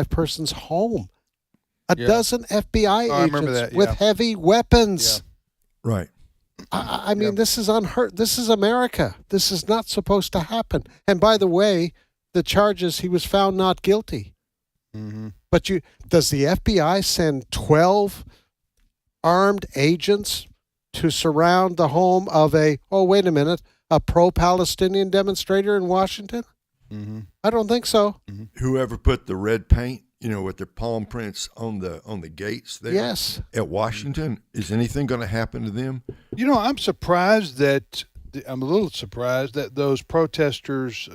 person's home. A dozen FBI agents with heavy weapons. Yeah. Right. I mean, this is unheard. This is America. This is not supposed to happen. And by the way, the charges, he was found not guilty. Mm-hmm. But does the FBI send 12 armed agents to surround the home of a pro-Palestinian demonstrator in Washington? Mm-hmm. I don't think so. Mm-hmm. Whoever put the red paint, with their palm prints on the gates there. Yes. At Washington, is anything going to happen to them? I'm I'm a little surprised that those protesters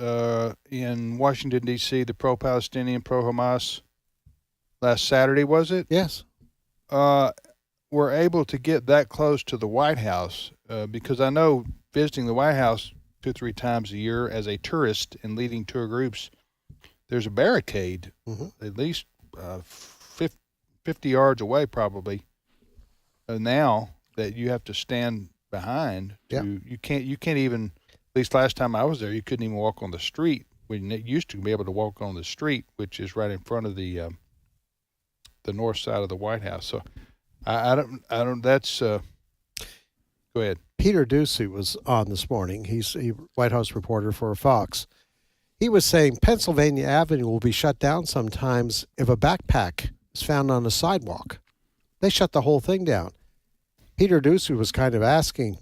in Washington, D.C., the pro-Palestinian, pro-Hamas, last Saturday, was it? Yes. Were able to get that close to the White House because I know visiting the White House 2 or 3 times a year as a tourist and leading tour groups, there's a barricade at least 50 yards away probably now that you have to stand behind. You can't even, at least last time I was there, you couldn't even walk on the street when you used to be able to walk on the street, which is right in front of the north side of the White House. So I don't. That's go ahead. Peter Ducey was on this morning. He's a White House reporter for Fox. He was saying Pennsylvania Avenue will be shut down sometimes if a backpack is found on a sidewalk. They shut the whole thing down. Peter Ducey was kind of asking,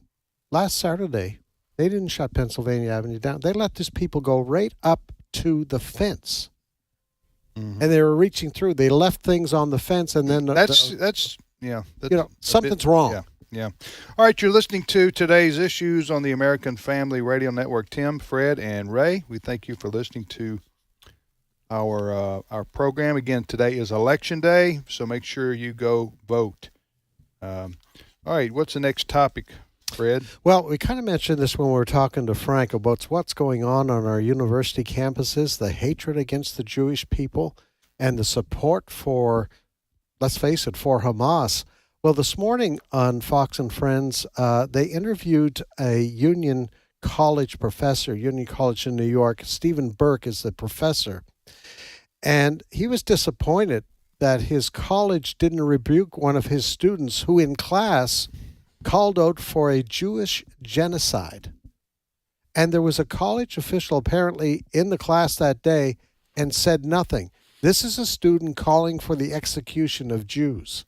last Saturday, they didn't shut Pennsylvania Avenue down. They let these people go right up to the fence. Mm-hmm. And they were reaching through. They left things on the fence, and then something's wrong. Yeah. All right, you're listening to today's issues on the American Family Radio Network. Tim, Fred, and Ray, we thank you for listening to our program. Again, today is Election Day, so make sure you go vote. All right, what's the next topic, Fred? Well, we kind of mentioned this when we were talking to Frank about what's going on our university campuses, the hatred against the Jewish people, and the support for, let's face it, for Hamas. Well, this morning on Fox and Friends, they interviewed a Union College professor, Union College in New York. Stephen Burke is the professor. And he was disappointed that his college didn't rebuke one of his students who in class called out for a Jewish genocide. And there was a college official apparently in the class that day and said nothing. This is a student calling for the execution of Jews.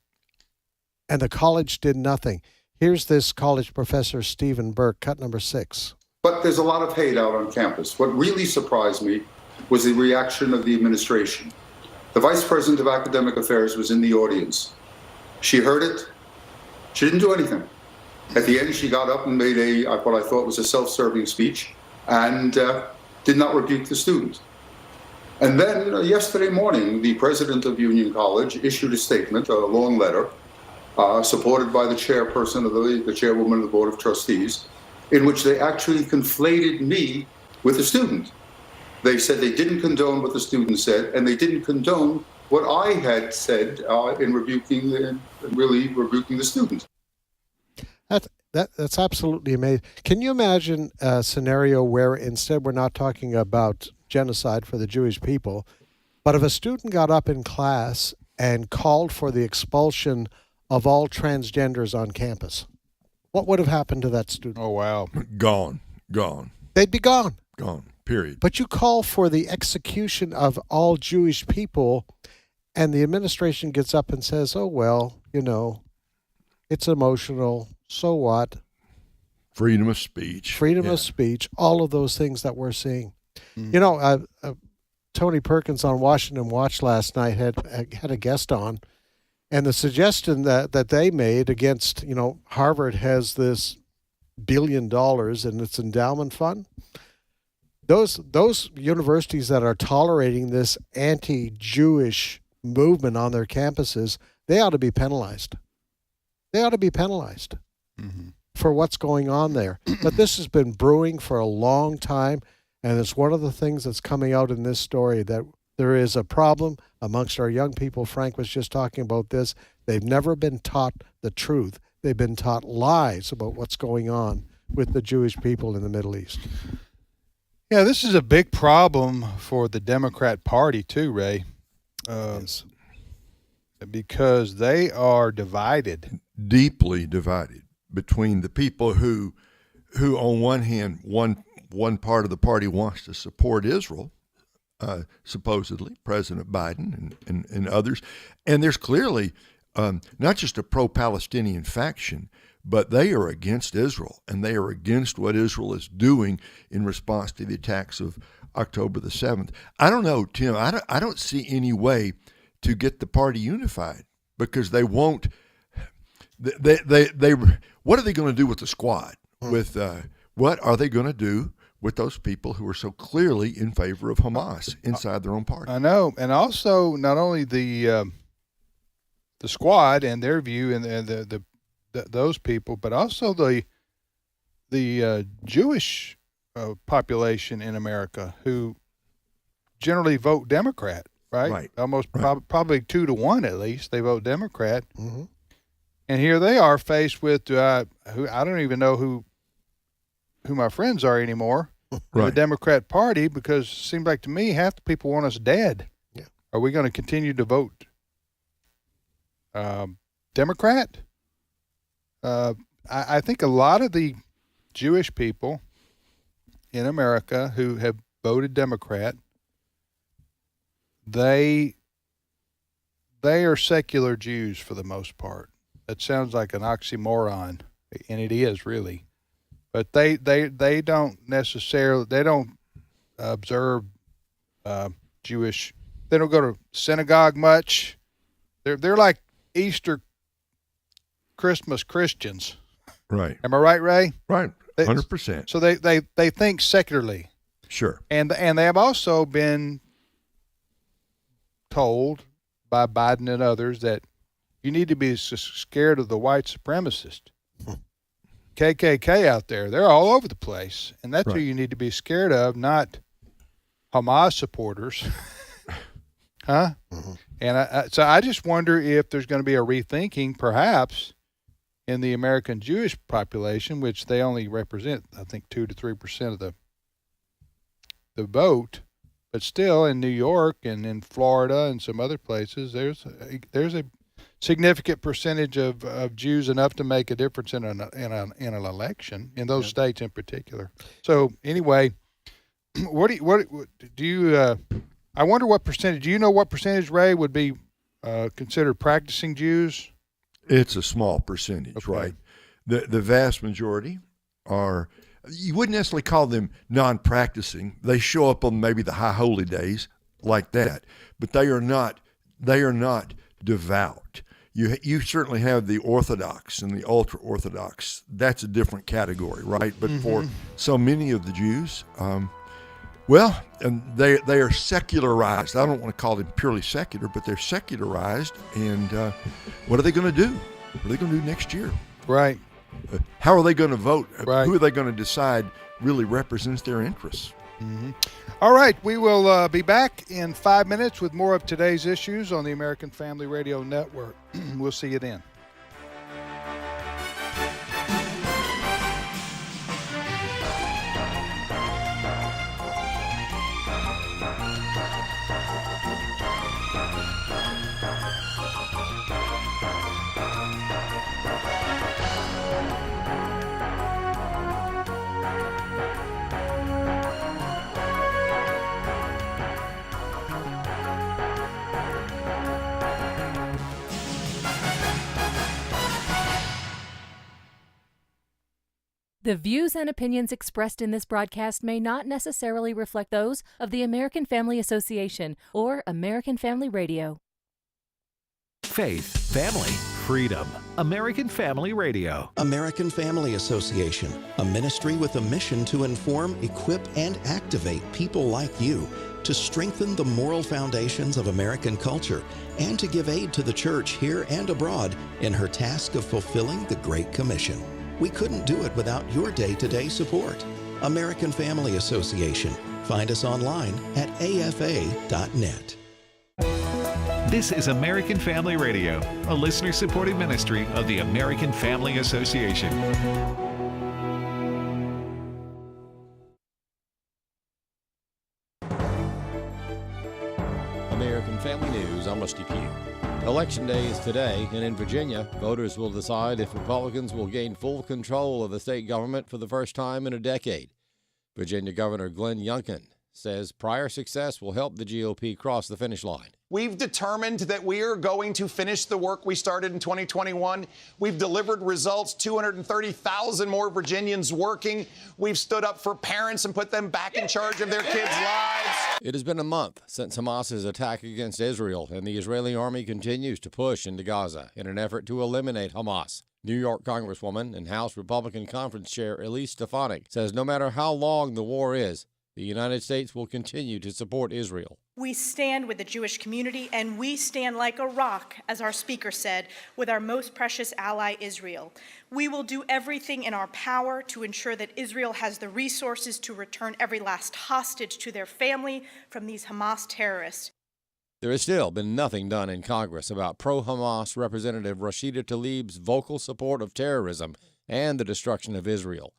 And the college did nothing. Here's this college professor, Stephen Burke, cut number 6. But there's a lot of hate out on campus. What really surprised me was the reaction of the administration. The Vice President of Academic Affairs was in the audience. She heard it. She didn't do anything. At the end, she got up and made what I thought was a self-serving speech and did not rebuke the student. And then yesterday morning, the president of Union College issued a statement, a long letter, supported by the chairperson of the chairwoman of the Board of Trustees, in which they actually conflated me with the student. They said they didn't condone what the student said, and they didn't condone what I had said in rebuking the student. That's absolutely amazing. Can you imagine a scenario where instead we're not talking about genocide for the Jewish people, but if a student got up in class and called for the expulsion of all transgenders on campus, what would have happened to that student? Oh, wow. Gone. They'd be gone. Gone, period. But you call for the execution of all Jewish people, and the administration gets up and says, oh, well, it's emotional. So what? Freedom of speech. Of speech, all of those things that we're seeing. Mm-hmm. Tony Perkins on Washington Watch last night had a guest on, and the suggestion that they made against, Harvard has this billion in its endowment fund. Those universities that are tolerating this anti-Jewish movement on their campuses, they ought to be penalized. They ought to be penalized for what's going on there. But this has been brewing for a long time, and it's one of the things that's coming out in this story, that there is a problem amongst our young people. Frank was just talking about this. They've never been taught the truth. They've been taught lies about what's going on with the Jewish people in the Middle East. Yeah, this is a big problem for the Democrat Party too, Ray, Yes. because they are divided. Deeply divided between the people who on one hand, one part of the party wants to support Israel, supposedly President Biden and others, and there's clearly not just a pro-Palestinian faction, but they are against Israel, and they are against what Israel is doing in response to the attacks of October the 7th. I don't know, Tim. I don't see any way to get the party unified, because they won't. They what are they going to do with the squad? With what are they going to do with those people who are so clearly in favor of Hamas inside their own party? I know, and also not only the squad and their view and the those people, but also the Jewish population in America, who generally vote Democrat, right? Right. Almost probably 2-1 at least. They vote Democrat, Mm-hmm. and here they are faced with who I don't even know who my friends are anymore. Right. The Democrat Party, because it seems like to me half the people want us dead. Yeah. Are we going to continue to vote Democrat? I think a lot of the Jewish people in America who have voted Democrat, they are secular Jews for the most part. That sounds like an oxymoron, and it is really. But they don't necessarily, they don't observe Jewish. They don't go to synagogue much. They're like Easter, Christmas Christians. Right. Am I right, Ray? Right. 100%. So they think secularly. Sure. And they have also been told by Biden and others that you need to be scared of the white supremacist. KKK out there, they're all over the place. And that's who Right. you need to be scared of, not Hamas supporters. Huh? Mm-hmm. And so I just wonder if there's going to be a rethinking, perhaps, in the American Jewish population, which they only represent, I think, 2 to 3% of the vote. But still, in New York and in Florida and some other places, there's a significant percentage of Jews, enough to make a difference in an election in those states in particular. So anyway, what do you? I wonder what percentage. Do you know what percentage, Ray, would be considered practicing Jews? It's a small percentage, Okay. right? The vast majority are, you wouldn't necessarily call them non-practicing. They show up on maybe the high holy days like that, but they are not devout. You certainly have the Orthodox and the ultra-Orthodox. That's a different category, right? But for so many of the Jews, well, and they are secularized. I don't want to call them purely secular, but they're secularized. And what are they going to do? What are they going to do next year? Right. How are they going to vote? Right. Who are they going to decide really represents their interests? Mm-hmm. All right, we will be back in 5 minutes with more of today's issues on the American Family Radio Network. We'll see you then. The views and opinions expressed in this broadcast may not necessarily reflect those of the American Family Association or American Family Radio. Faith, family, freedom. American Family Radio. American Family Association, a ministry with a mission to inform, equip, and activate people like you to strengthen the moral foundations of American culture and to give aid to the church here and abroad in her task of fulfilling the Great Commission. We couldn't do it without your day-to-day support. American Family Association. Find us online at afa.net. This is American Family Radio, a listener-supported ministry of the American Family Association. American Family News, I'm Rusty Pugh. Election day is today, and in Virginia, voters will decide if Republicans will gain full control of the state government for the first time in a decade. Virginia Governor Glenn Youngkin says prior success will help the GOP cross the finish line. We've determined that we are going to finish the work we started in 2021. We've delivered results, 230,000 more Virginians working. We've stood up for parents and put them back in charge of their kids' lives. It has been a month since Hamas's attack against Israel, and the Israeli army continues to push into Gaza in an effort to eliminate Hamas. New York Congresswoman and House Republican Conference Chair Elise Stefanik says no matter how long the war is, the United States will continue to support Israel. We stand with the Jewish community, and we stand like a rock, as our speaker said, with our most precious ally, Israel. We will do everything in our power to ensure that Israel has the resources to return every last hostage to their family from these Hamas terrorists. There has still been nothing done in Congress about pro-Hamas Representative Rashida Tlaib's vocal support of terrorism and the destruction of Israel.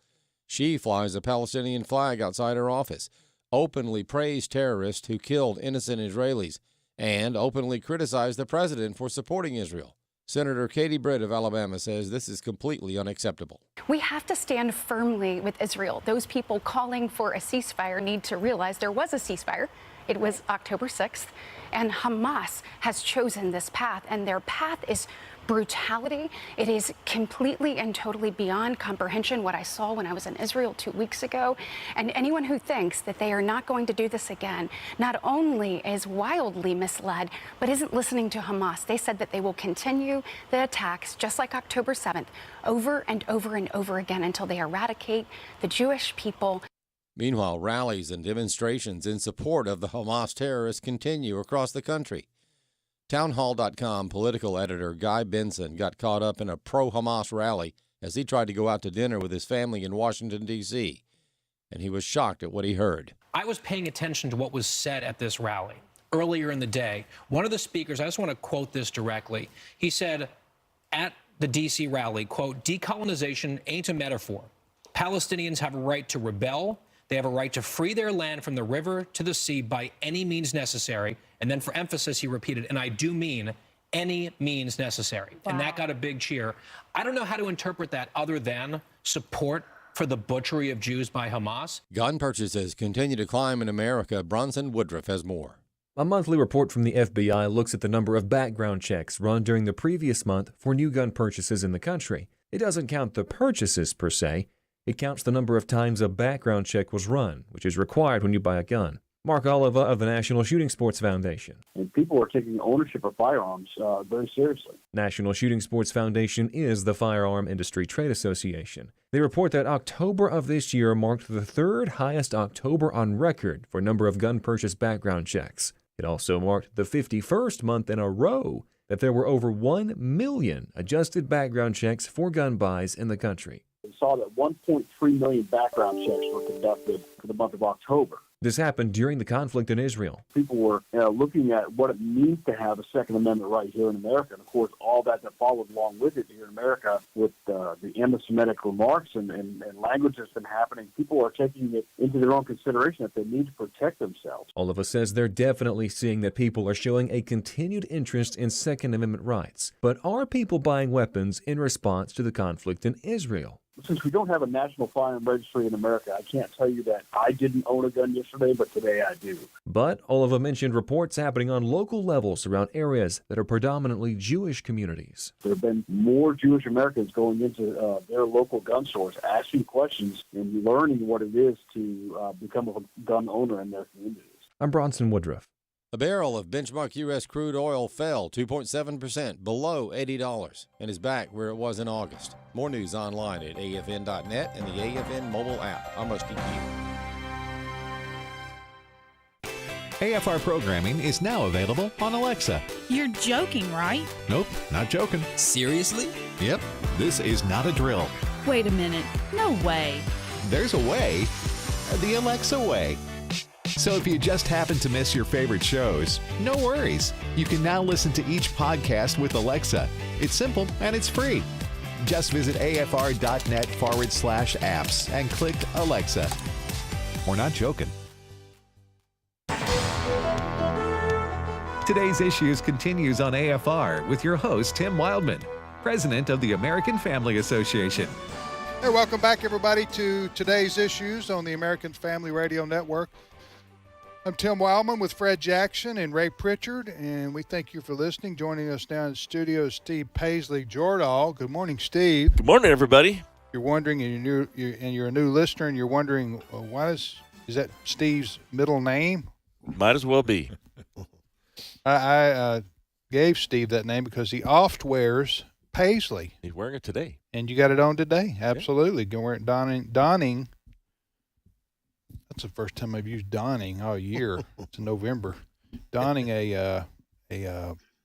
She flies a Palestinian flag outside her office, openly praised terrorists who killed innocent Israelis, and openly criticized the president for supporting Israel. Senator Katie Britt of Alabama says this is completely unacceptable. We have to stand firmly with Israel. Those people calling for a ceasefire need to realize there was a ceasefire. It was October 6th, and Hamas has chosen this path, and their path is brutality. It is completely and totally beyond comprehension what I saw when I was in Israel 2 weeks ago. And anyone who thinks that they are not going to do this again not only is wildly misled, but isn't listening to Hamas. They said that they will continue the attacks just like October 7th over and over and over again until they eradicate the Jewish people. Meanwhile, rallies and demonstrations in support of the Hamas terrorists continue across the country. Townhall.com political editor Guy Benson got caught up in a pro-Hamas rally as he tried to go out to dinner with his family in Washington, D.C., and he was shocked at what he heard. I was paying attention to what was said at this rally earlier in the day. One of the speakers, I just want to quote this directly, he said at the D.C. rally, quote, "Decolonization ain't a metaphor. Palestinians have a right to rebel. They have a right to free their land from the river to the sea by any means necessary." And then for emphasis, he repeated, and I do mean any means necessary. Wow. And that got a big cheer. I don't know how to interpret that other than support for the butchery of Jews by Hamas. Gun purchases continue to climb in America. Bronson Woodruff has more. A monthly report from the FBI looks at the number of background checks run during the previous month for new gun purchases in the country. It doesn't count the purchases per se. It counts the number of times a background check was run, which is required when you buy a gun. Mark Oliva of the National Shooting Sports Foundation. And people are taking ownership of firearms very seriously. National Shooting Sports Foundation is the firearm industry trade association. They report that October of this year marked the third highest October on record for number of gun purchase background checks. It also marked the 51st month in a row that there were over 1 million adjusted background checks for gun buys in the country. We saw that 1.3 million background checks were conducted for the month of October. This happened during the conflict in Israel. People were looking at what it means to have a Second Amendment right here in America. And, of course, all that followed along with it here in America with the anti-Semitic remarks and language that's been happening. People are taking it into their own consideration that they need to protect themselves. Oliver says they're definitely seeing that people are showing a continued interest in Second Amendment rights. But are people buying weapons in response to the conflict in Israel? Since we don't have a national firearm registry in America, I can't tell you that I didn't own a gun yesterday, but today I do. But Oliver mentioned reports happening on local levels around areas that are predominantly Jewish communities. There have been more Jewish Americans going into their local gun stores, asking questions and learning what it is to become a gun owner in their communities. I'm Bronson Woodruff. A barrel of benchmark U.S. crude oil fell 2.7% below $80 and is back where it was in August. More news online at afn.net and the AFN mobile app. I'm Rusty Q. AFR programming is now available on Alexa. You're joking, right? Nope, not joking. Seriously? Yep, this is not a drill. Wait a minute. No way. There's a way, the Alexa way. So if you just happen to miss your favorite shows, no worries. You can now listen to each podcast with Alexa. It's simple and it's free. Just visit afr.net/apps and click Alexa. We're not joking. Today's Issues continues on AFR with your host, Tim Wildman, president of the American Family Association. Hey, welcome back, everybody, to Today's Issues on the American Family Radio Network. I'm Tim Wildman with Fred Jackson and Ray Pritchard, and we thank you for listening. Joining us now in the studio is Steve Paisley-Jordahl. Good morning, Steve. Good morning, everybody. You're wondering, and you're a new listener, and you're wondering, why is that Steve's middle name? Might as well be. I gave Steve that name because he oft wears Paisley. He's wearing it today. And you got it on today. Absolutely. Yeah. Wearing donning. That's the first time I've used donning all year. It's in November. Donning a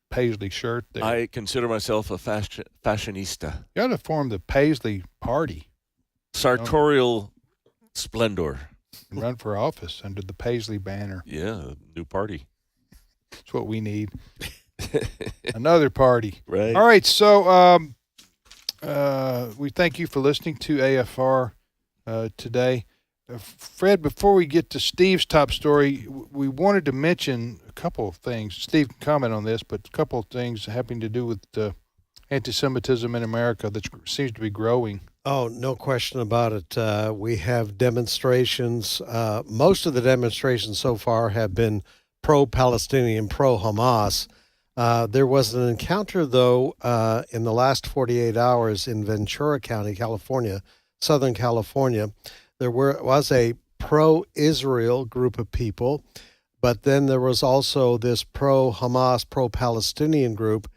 Paisley shirt there. I consider myself a fashionista. You ought to form the Paisley Party. Sartorial splendor. And run for office under the Paisley banner. Yeah, new party. That's what we need. Another party. Right. All right, so we thank you for listening to AFR today. Fred, before we get to Steve's top story, we wanted to mention a couple of things. Steve can comment on this, but a couple of things having to do with anti-Semitism in America that seems to be growing. Oh, no question about it. We have demonstrations. Most of the demonstrations so far have been pro-Palestinian, pro-Hamas. There was an encounter, though, in the last 48 hours in Ventura County, California, Southern California. There was a pro-Israel group of people, but then there was also this pro-Hamas, pro-Palestinian group,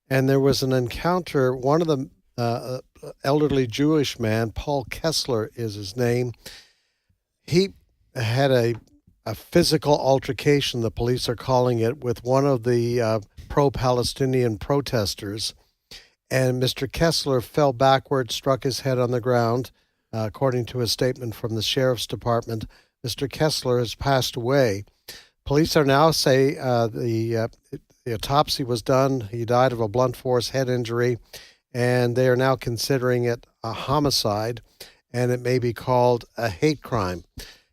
and there was an encounter. One of the elderly Jewish man, Paul Kessler is his name, he had a physical altercation, the police are calling it, with one of the pro-Palestinian protesters, and Mr. Kessler fell backward, struck his head on the ground. According to a statement from the Sheriff's Department, Mr. Kessler has passed away. Police are now say the autopsy was done. He died of a blunt force head injury, and they are now considering it a homicide, and it may be called a hate crime.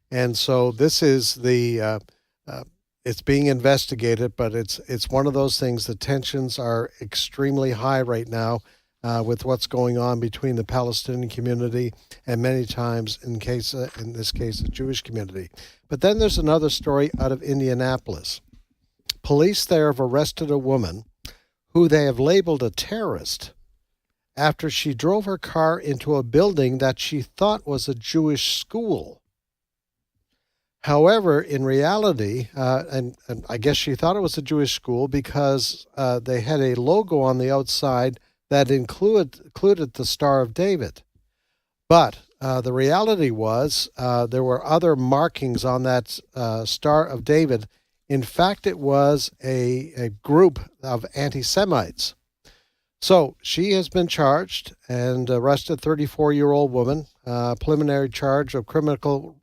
And so this is it's being investigated, but it's one of those things. The tensions are extremely high right now. With what's going on between the Palestinian community and many times, in this case, the Jewish community. But then there's another story out of Indianapolis. Police there have arrested a woman who they have labeled a terrorist after she drove her car into a building that she thought was a Jewish school. However, in reality, and I guess she thought it was a Jewish school because they had a logo on the outside that included the Star of David. But the reality was there were other markings on that Star of David. In fact, it was a group of anti-Semites. So she has been charged and arrested, 34-year-old woman, preliminary charge of criminal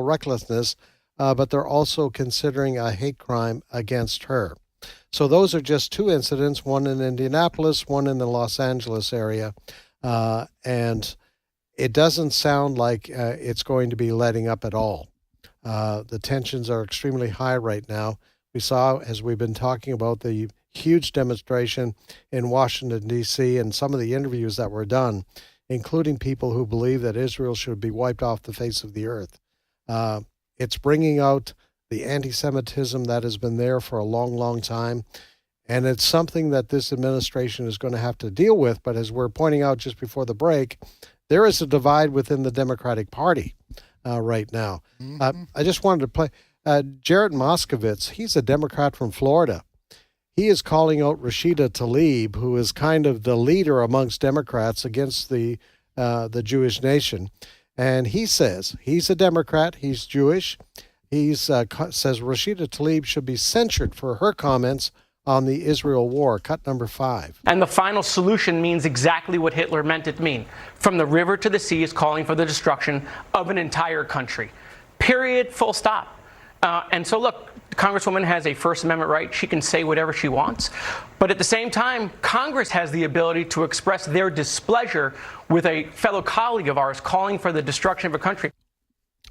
recklessness, but they're also considering a hate crime against her. So those are just two incidents, one in Indianapolis, one in the Los Angeles area. And it doesn't sound like it's going to be letting up at all. The tensions are extremely high right now. We saw, as we've been talking about, the huge demonstration in Washington, D.C., and some of the interviews that were done, including people who believe that Israel should be wiped off the face of the earth. It's bringing out the anti-Semitism that has been there for a long, long time. And it's something that this administration is going to have to deal with. But as we're pointing out just before the break, there is a divide within the Democratic Party right now. Mm-hmm. I just wanted to Jared Moskowitz, he's a Democrat from Florida. He is calling out Rashida Tlaib, who is kind of the leader amongst Democrats against the Jewish nation. And he says, he's a Democrat, he's Jewish. He says Rashida Tlaib should be censured for her comments on the Israel war. Cut number 5. And the final solution means exactly what Hitler meant it mean. From the river to the sea is calling for the destruction of an entire country. Period, full stop. And so look, the Congresswoman has a First Amendment right. She can say whatever she wants. But at the same time, Congress has the ability to express their displeasure with a fellow colleague of ours calling for the destruction of a country.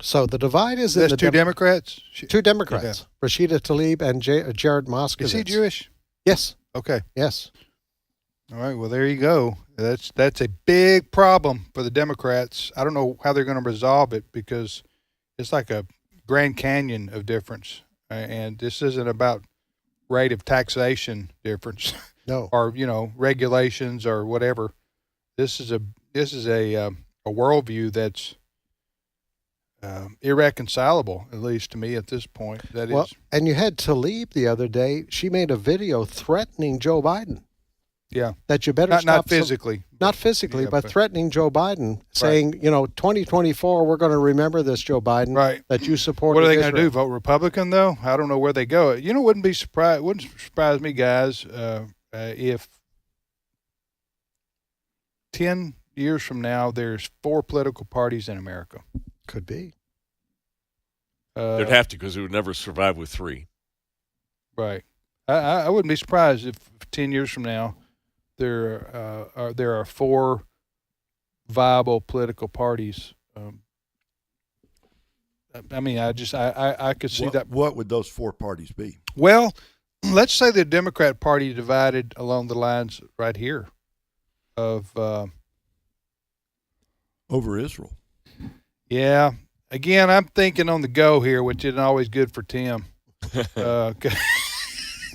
So the divide is in That's the two Democrats? Two Democrats, yeah. Rashida Tlaib and Jared Moskowitz. Is he Jewish? Yes. Okay. Yes. All right. Well, there you go. That's a big problem for the Democrats. I don't know how they're going to resolve it because it's like a Grand Canyon of difference. And this isn't about rate of taxation difference. No. Or, regulations or whatever. This is a worldview that's irreconcilable, at least to me at this point. And you had Tlaib the other day. She made a video threatening Joe Biden. Yeah. That you better stop. Not physically. Not physically, but threatening Joe Biden, saying, 2024, we're going to remember this, Joe Biden, right? That you supported. What are they going to do? Vote Republican, though? I don't know where they go. Wouldn't surprise me, guys, if 10 years from now there's 4 political parties in America. Could be. They'd have to, because it would never survive with 3. Right. I wouldn't be surprised if 10 years from now there are 4 viable political parties. I could see that. What would those 4 parties be? Well, let's say the Democrat Party divided along the lines right here of over Israel. Yeah. Again, I'm thinking on the go here, which isn't always good for Tim.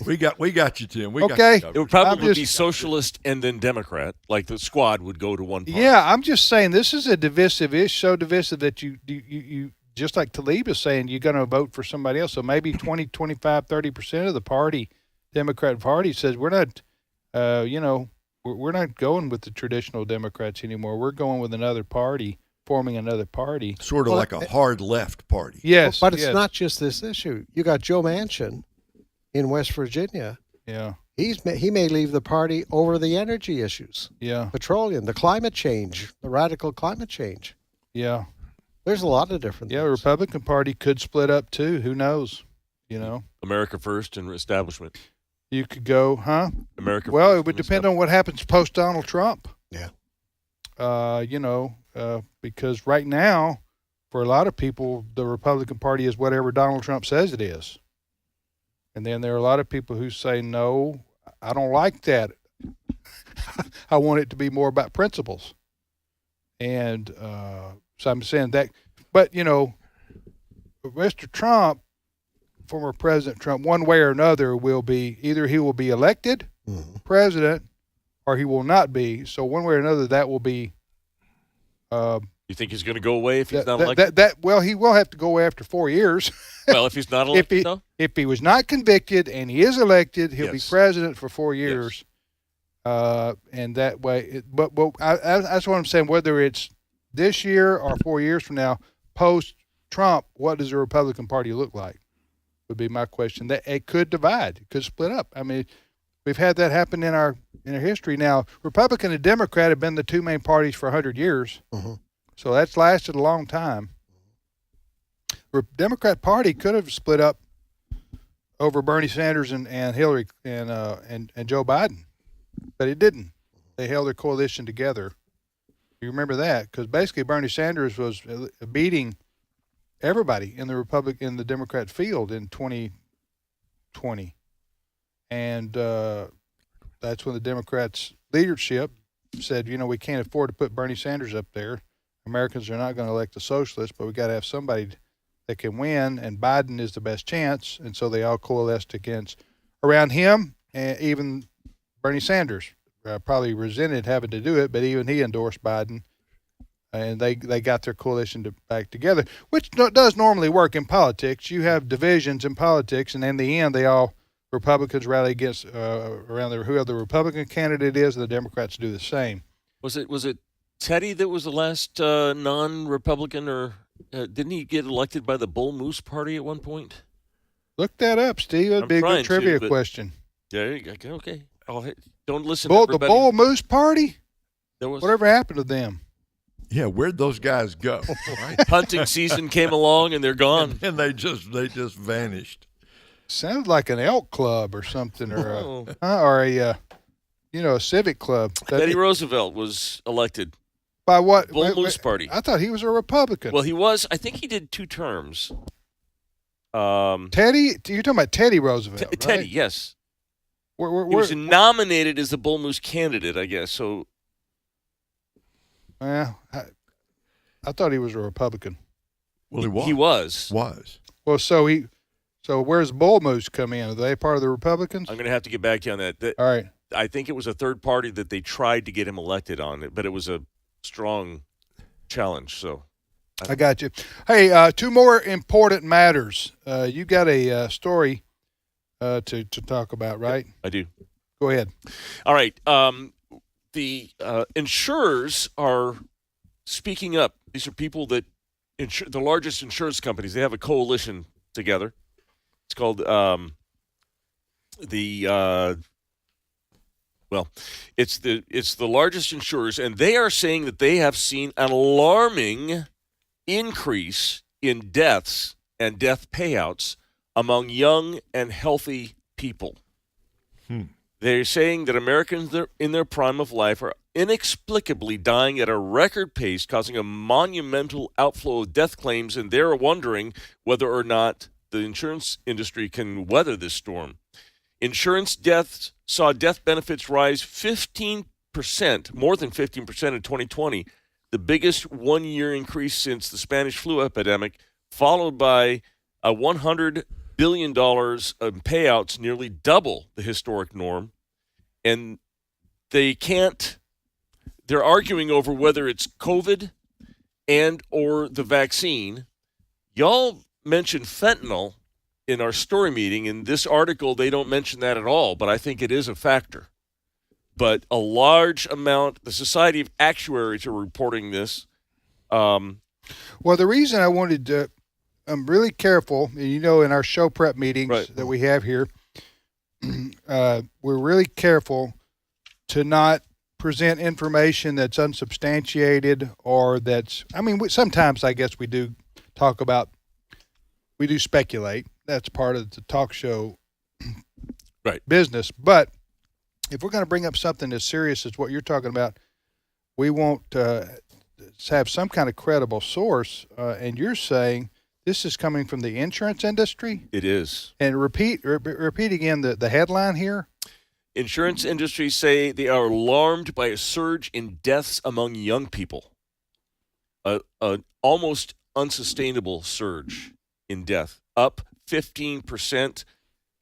We got you, Tim. Okay. It would probably be socialist and then Democrat. Like the squad would go to one party. Yeah, I'm just saying this is a divisive issue, so divisive that you just like Tlaib is saying, you're going to vote for somebody else. So maybe 20, 25, 30% of the Democrat Party says we're not, we're not going with the traditional Democrats anymore. We're going with another party. Forming another party. Sort of like a hard left party. Yes. But it's not just this issue. You got Joe Manchin in West Virginia. Yeah. He may leave the party over the energy issues. Yeah. Petroleum, the climate change, the radical climate change. Yeah. There's a lot of different things. The Republican Party could split up too. Who knows? America first and establishment. You could go, huh? America Well, first it would depend on what happens post Donald Trump. Yeah. Because right now, for a lot of people, the Republican Party is whatever Donald Trump says it is. And then there are a lot of people who say, no, I don't like that. I want it to be more about principles. And so I'm saying that. But, Mr. Trump, former President Trump, one way or another will be, either he will be elected president or he will not be. So one way or another, that will be. You think he's going to go away if he's not elected? Well, he will have to go away after 4 years. Well, if he's not elected, if he was not convicted and he is elected, he'll be president for 4 years. Yes. And that way, that's what I'm saying. Whether it's this year or 4 years from now, post Trump, what does the Republican Party look like? Would be my question. That it could divide, it could split up. I mean, we've had that happen in our history. Now, Republican and Democrat have been the 2 main parties for 100 years. Mm-hmm. So that's lasted a long time. The Democrat Party could have split up over Bernie Sanders and Hillary and Joe Biden, but it didn't. They held their coalition together. You remember that? Because basically Bernie Sanders was beating everybody in the Democrat field in 2020, and that's when the Democrats' leadership said, we can't afford to put Bernie Sanders up there. Americans are not going to elect a socialist, but we got to have somebody that can win, and Biden is the best chance. And so they all coalesced around him, and even Bernie Sanders probably resented having to do it, but even he endorsed Biden and they got their coalition back together, which does normally work in politics. You have divisions in politics, and in the end, Republicans rally against around whoever the Republican candidate is, and the Democrats do the same. Was it Teddy that was the last non-Republican, or didn't he get elected by the Bull Moose Party at one point? Look that up, Steve. That'd be a good trivia question. There you go. Okay. Don't listen to everybody. The Bull Moose Party? Was, whatever happened to them? Yeah, where'd those guys go? Right? Hunting season came along and they're gone. And they just vanished. Sounded like an elk club or something, or a civic club. Teddy Roosevelt was elected. By what? Bull Moose Party. I thought he was a Republican. Well, he was. I think he did 2 terms. Teddy? You're talking about Teddy Roosevelt, right? Teddy, yes. He was nominated as the Bull Moose candidate, I guess. So, I thought he was a Republican. Well, he was. He was. Well, so where's Bull Moose come in? Are they part of the Republicans? I'm going to have to get back to you on that. All right. I think it was a third party that they tried to get him elected on, but it was a strong challenge. So, I got you. Hey, 2 more important matters. You got a story to talk about, right? I do. Go ahead. All right. The insurers are speaking up. These are people that insure the largest insurance companies. They have a coalition together. It's called it's the largest insurers, and they are saying that they have seen an alarming increase in deaths and death payouts among young and healthy people. They're saying that Americans in their prime of life are inexplicably dying at a record pace, causing a monumental outflow of death claims, and they're wondering whether or not the insurance industry can weather this storm. Insurance deaths saw death benefits rise 15%, more than 15% in 2020, the biggest one-year increase since the Spanish flu epidemic, followed by a $100 billion in payouts, nearly double the historic norm. And they're arguing over whether it's COVID and or the vaccine. Y'all mentioned fentanyl in our story meeting. In this article, they don't mention that at all, but I think it is a factor. But a large amount, the Society of Actuaries are reporting this. Well, the reason I wanted to, I'm really careful, and in our show prep meetings that we have here, we're really careful to not present information that's unsubstantiated or sometimes I guess we do speculate. That's part of the talk show business. But if we're going to bring up something as serious as what you're talking about, we won't have some kind of credible source. And you're saying this is coming from the insurance industry? It is. And repeat again the headline here. Insurance industries say they are alarmed by a surge in deaths among young people. An almost unsustainable surge in death, up 15%.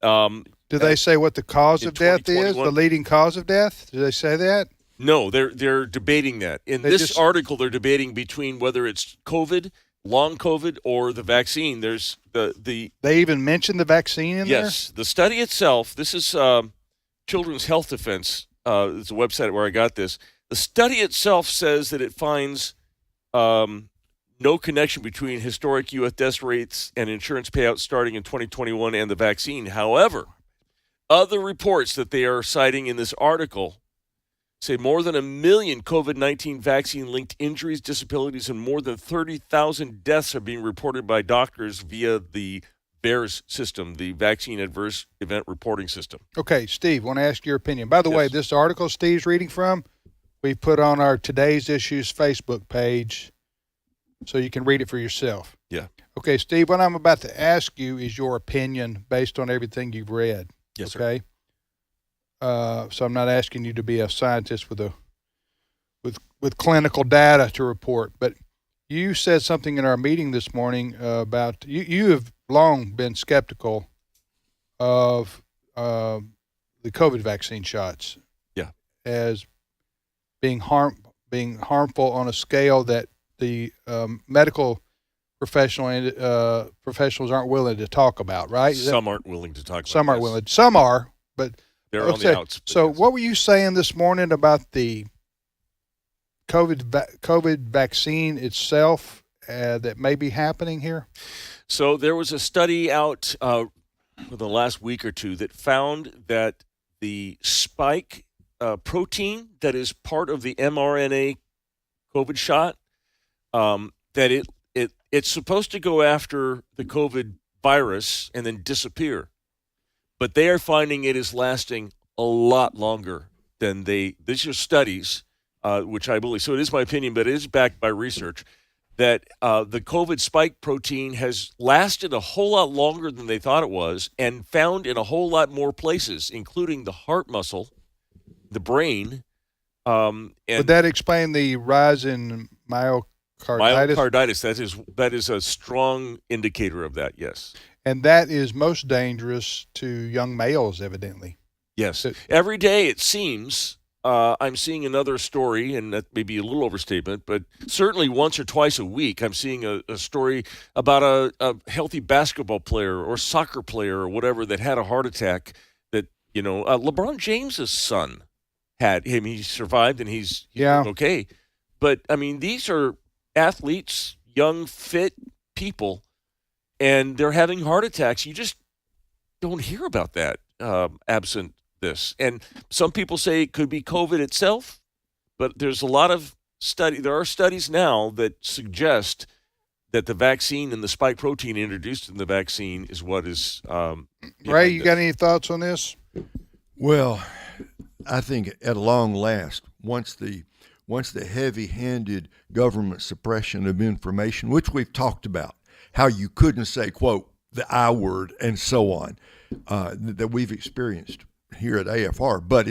Do they say what the cause of death is? The leading cause of death? Do they say that? No, they're debating that. In this article, they're debating between whether it's COVID, long COVID, or the vaccine. There's the They even mention the vaccine in there? Yes. The study itself, this is Children's Health Defense. It's a website where I got this. The study itself says that it finds no connection between historic U.S. death rates and insurance payouts starting in 2021 and the vaccine. However, other reports that they are citing in this article say more than 1 million COVID-19 vaccine-linked injuries, disabilities, and more than 30,000 deaths are being reported by doctors via the VAERS system, the Vaccine Adverse Event Reporting System. Okay, Steve, want to ask your opinion. By the way, this article Steve's reading from, we put on our Today's Issues Facebook page so you can read it for yourself. Yeah. Okay, Steve, what I'm about to ask you is your opinion based on everything you've read. Yes, okay? So I'm not asking you to be a scientist with clinical data to report, but you said something in our meeting this morning about you have long been skeptical of the COVID vaccine shots. Yeah. As being harmful on a scale that the medical professionals aren't willing to talk about, right? Some aren't willing to talk about. Some aren't willing. Some are, but they're on the outs. So, what were you saying this morning about the COVID vaccine itself that may be happening here? So there was a study out for the last week or two that found that the spike protein that is part of the mRNA COVID shot, that it's supposed to go after the COVID virus and then disappear. But they are finding it is lasting a lot longer than these are studies, which I believe, so it is my opinion, but it is backed by research, that the COVID spike protein has lasted a whole lot longer than they thought it was and found in a whole lot more places, including the heart muscle, the brain. And would that explain the rise in myocarditis? That is a strong indicator of that, yes. And that is most dangerous to young males, evidently. Yes. Every day, it seems, I'm seeing another story, and that may be a little overstatement, but certainly once or twice a week, I'm seeing a story about a healthy basketball player or soccer player or whatever that had a heart attack that, LeBron James's son had him. He survived, and he's doing okay. But, I mean, these are athletes, young, fit people, and they're having heart attacks. You just don't hear about that absent this. And some people say it could be COVID itself, but there's a lot of there are studies now that suggest that the vaccine and the spike protein introduced in the vaccine is what is Ray, you got any thoughts on this? Well, I think at long last, once the heavy-handed government suppression of information, which we've talked about, how you couldn't say, quote, the I word and so on, that we've experienced here at AFR, but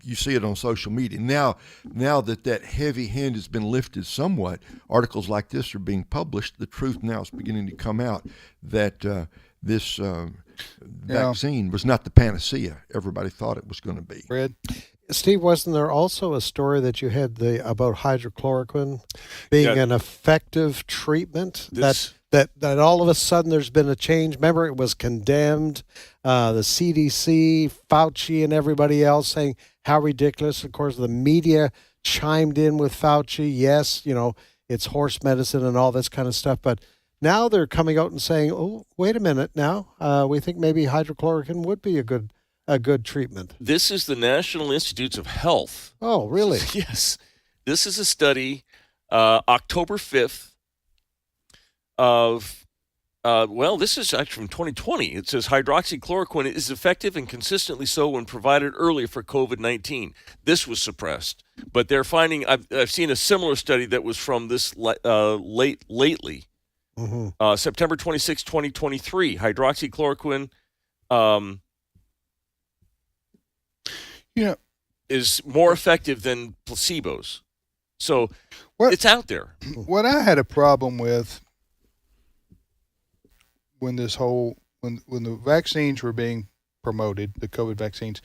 you see it on social media. Now that heavy hand has been lifted somewhat, articles like this are being published. The truth now is beginning to come out that this vaccine was not the panacea everybody thought it was going to be. Fred? Steve, wasn't there also a story that you had about hydrochloroquine being an effective treatment? That all of a sudden there's been a change. Remember, it was condemned. The CDC, Fauci, and everybody else saying how ridiculous. Of course, the media chimed in with Fauci. Yes, it's horse medicine and all this kind of stuff. But now they're coming out and saying, "Oh, wait a minute! Now we think maybe hydrochloroquine would be a good treatment." This is the National Institutes of Health. Oh, really? Yes. This is a study, October 5th. This is actually from 2020. It says hydroxychloroquine is effective and consistently so when provided early for COVID-19. This was suppressed, but they're finding. I've seen a similar study that was from this lately, September 26, 2023. Hydroxychloroquine, is more effective than placebos. So it's out there. What I had a problem with when the vaccines were being promoted, the COVID vaccines,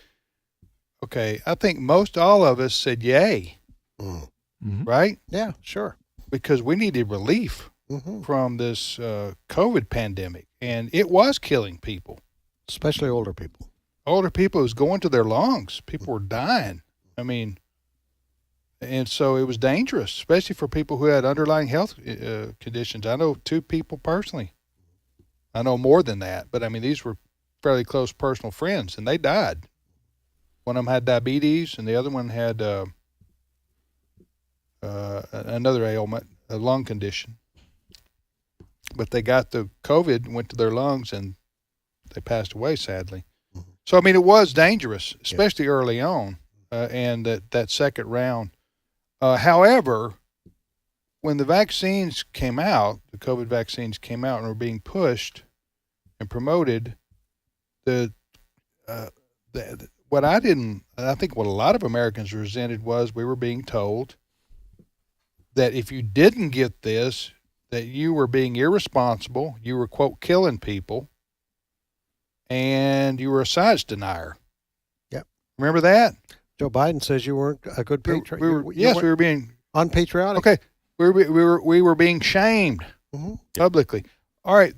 okay, I think most all of us said yay, right? Yeah, sure. Because we needed relief from this COVID pandemic, and it was killing people. Especially older people. Older people, it was going to their lungs. People were dying. I mean, and so it was dangerous, especially for people who had underlying health conditions. I know 2 people personally. I know more than that, but I mean, these were fairly close personal friends, and they died. One of them had diabetes, and the other one had another ailment, a lung condition. But they got the COVID, went to their lungs, and they passed away, sadly. So, I mean, it was dangerous, especially early on, and that second round. However, when the vaccines came out, the COVID vaccines came out and were being pushed and promoted, I think what a lot of Americans resented was we were being told that if you didn't get this, that you were being irresponsible, you were, quote, killing people, and you were a science denier. Yep. Remember that? Joe Biden says you weren't a good patriot. We were being unpatriotic. Okay. we were being shamed publicly. All right,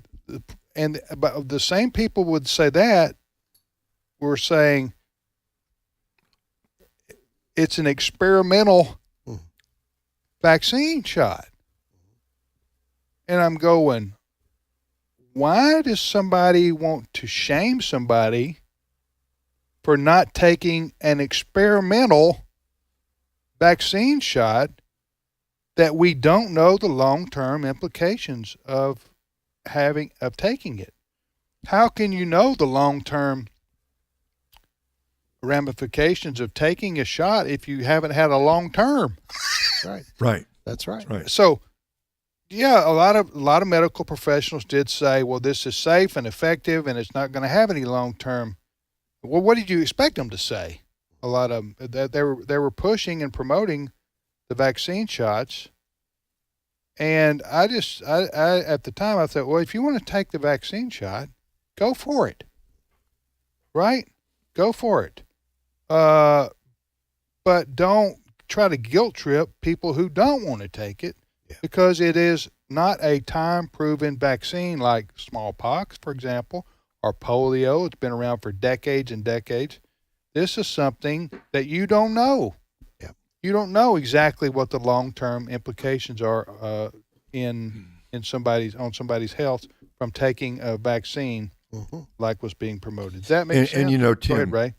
but the same people would say that were saying it's an experimental vaccine shot. And I'm going, why does somebody want to shame somebody for not taking an experimental vaccine shot that we don't know the long-term implications of taking it? How can you know the long-term ramifications of taking a shot if you haven't had a long-term? Right. That's right. So, yeah, a lot of medical professionals did say, well, this is safe and effective and it's not going to have any long-term. Well, what did you expect them to say? A lot of them, that they were pushing and promoting the vaccine shots. And I at the time I thought, well, if you want to take the vaccine shot, go for it. Right? Go for it. But don't try to guilt trip people who don't want to take it, because it is not a time-proven vaccine like smallpox, for example, or polio. It's been around for decades and decades. This is something that you don't know. You don't know exactly what the long-term implications are on somebody's health from taking a vaccine like was being promoted. Does that make sense? And Tim, go ahead, Ray.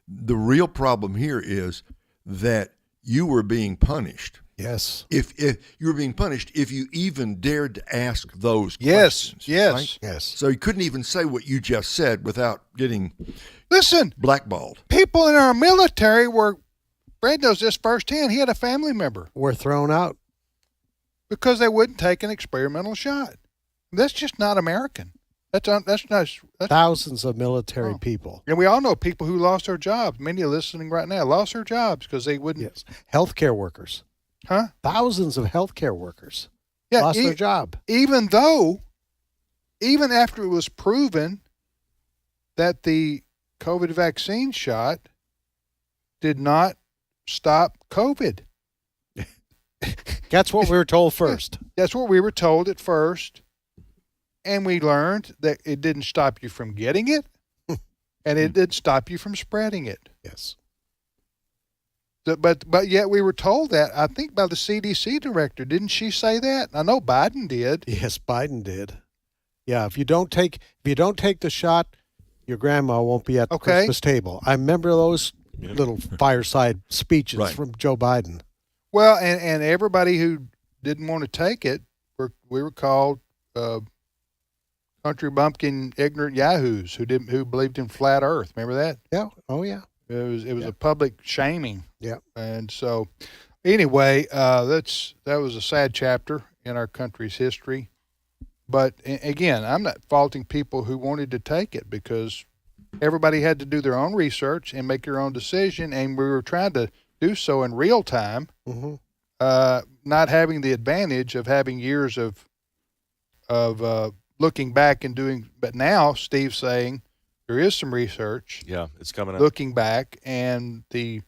The real problem here is that you were being punished. Yes. If you were being punished, if you even dared to ask those questions. Right? Yes. So you couldn't even say what you just said without getting blackballed. People in our military were, Fred knows this firsthand, he had a family member. Were thrown out. Because they wouldn't take an experimental shot. That's just not American. That's thousands of military people. And we all know people who lost their jobs. Many are listening right now, lost their jobs because they wouldn't. Yes. Healthcare workers. Huh? Thousands of healthcare workers lost their job. Even after it was proven that the COVID vaccine shot did not stop COVID. That's what we were told first. That's what we were told at first. And we learned that it didn't stop you from getting it, and it did stop you from spreading it. Yes. But yet we were told that, I think, by the CDC director. Didn't she say that? I know Biden did. Yes, Biden did. Yeah, if you don't take the shot, your grandma won't be at the Christmas table. I remember those little fireside speeches from Joe Biden. Well, and everybody who didn't want to take it, we were called country bumpkin ignorant yahoos who believed in flat Earth. Remember that? Yeah. Oh yeah. It was a public shaming. Yeah. And so, anyway, that was a sad chapter in our country's history. But again, I'm not faulting people who wanted to take it, because everybody had to do their own research and make their own decision, and we were trying to do so in real time, not having the advantage of having years of looking back and doing. But now Steve's saying there is some research. Yeah, it's coming up. Looking back, and the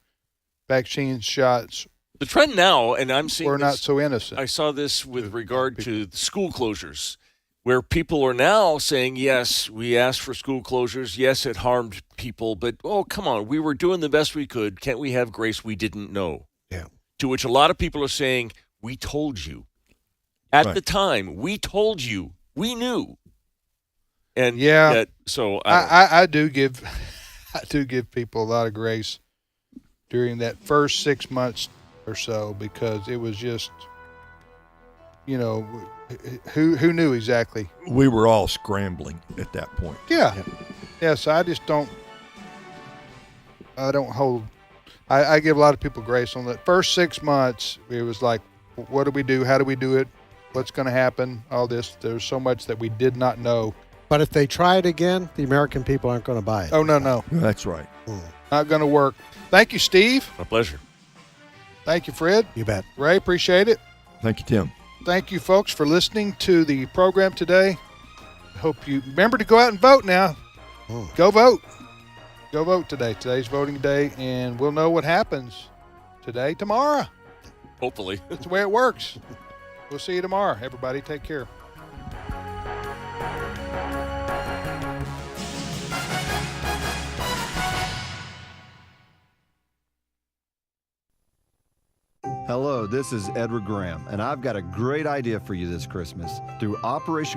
vaccine shots. The trend now, and I'm seeing we're not so innocent. I saw this with regard to the school closures, where people are now saying, yes, we asked for school closures. Yes, it harmed people, but, oh, come on, we were doing the best we could. Can't we have grace? We didn't know. Yeah. To which a lot of people are saying, we told you. At the time, we told you. We knew. And so I do give people a lot of grace during that first 6 months or so, because it was just, who knew exactly? We were all scrambling at that point. Yeah. So I give a lot of people grace on that first 6 months. It was like, what do we do? How do we do it? What's going to happen? All this. There's so much that we did not know. But if they try it again, the American people aren't going to buy it. Oh, no. That's right. Not going to work. Thank you, Steve. My pleasure. Thank you, Fred. You bet. Ray, appreciate it. Thank you, Tim. Thank you, folks, for listening to the program today. Hope you remember to go out and vote now. Go vote. Go vote today. Today's voting day, and we'll know what happens tomorrow. Hopefully. That's the way it works. We'll see you tomorrow. Everybody, take care. Hello, this is Edward Graham, and I've got a great idea for you this Christmas. Through Operation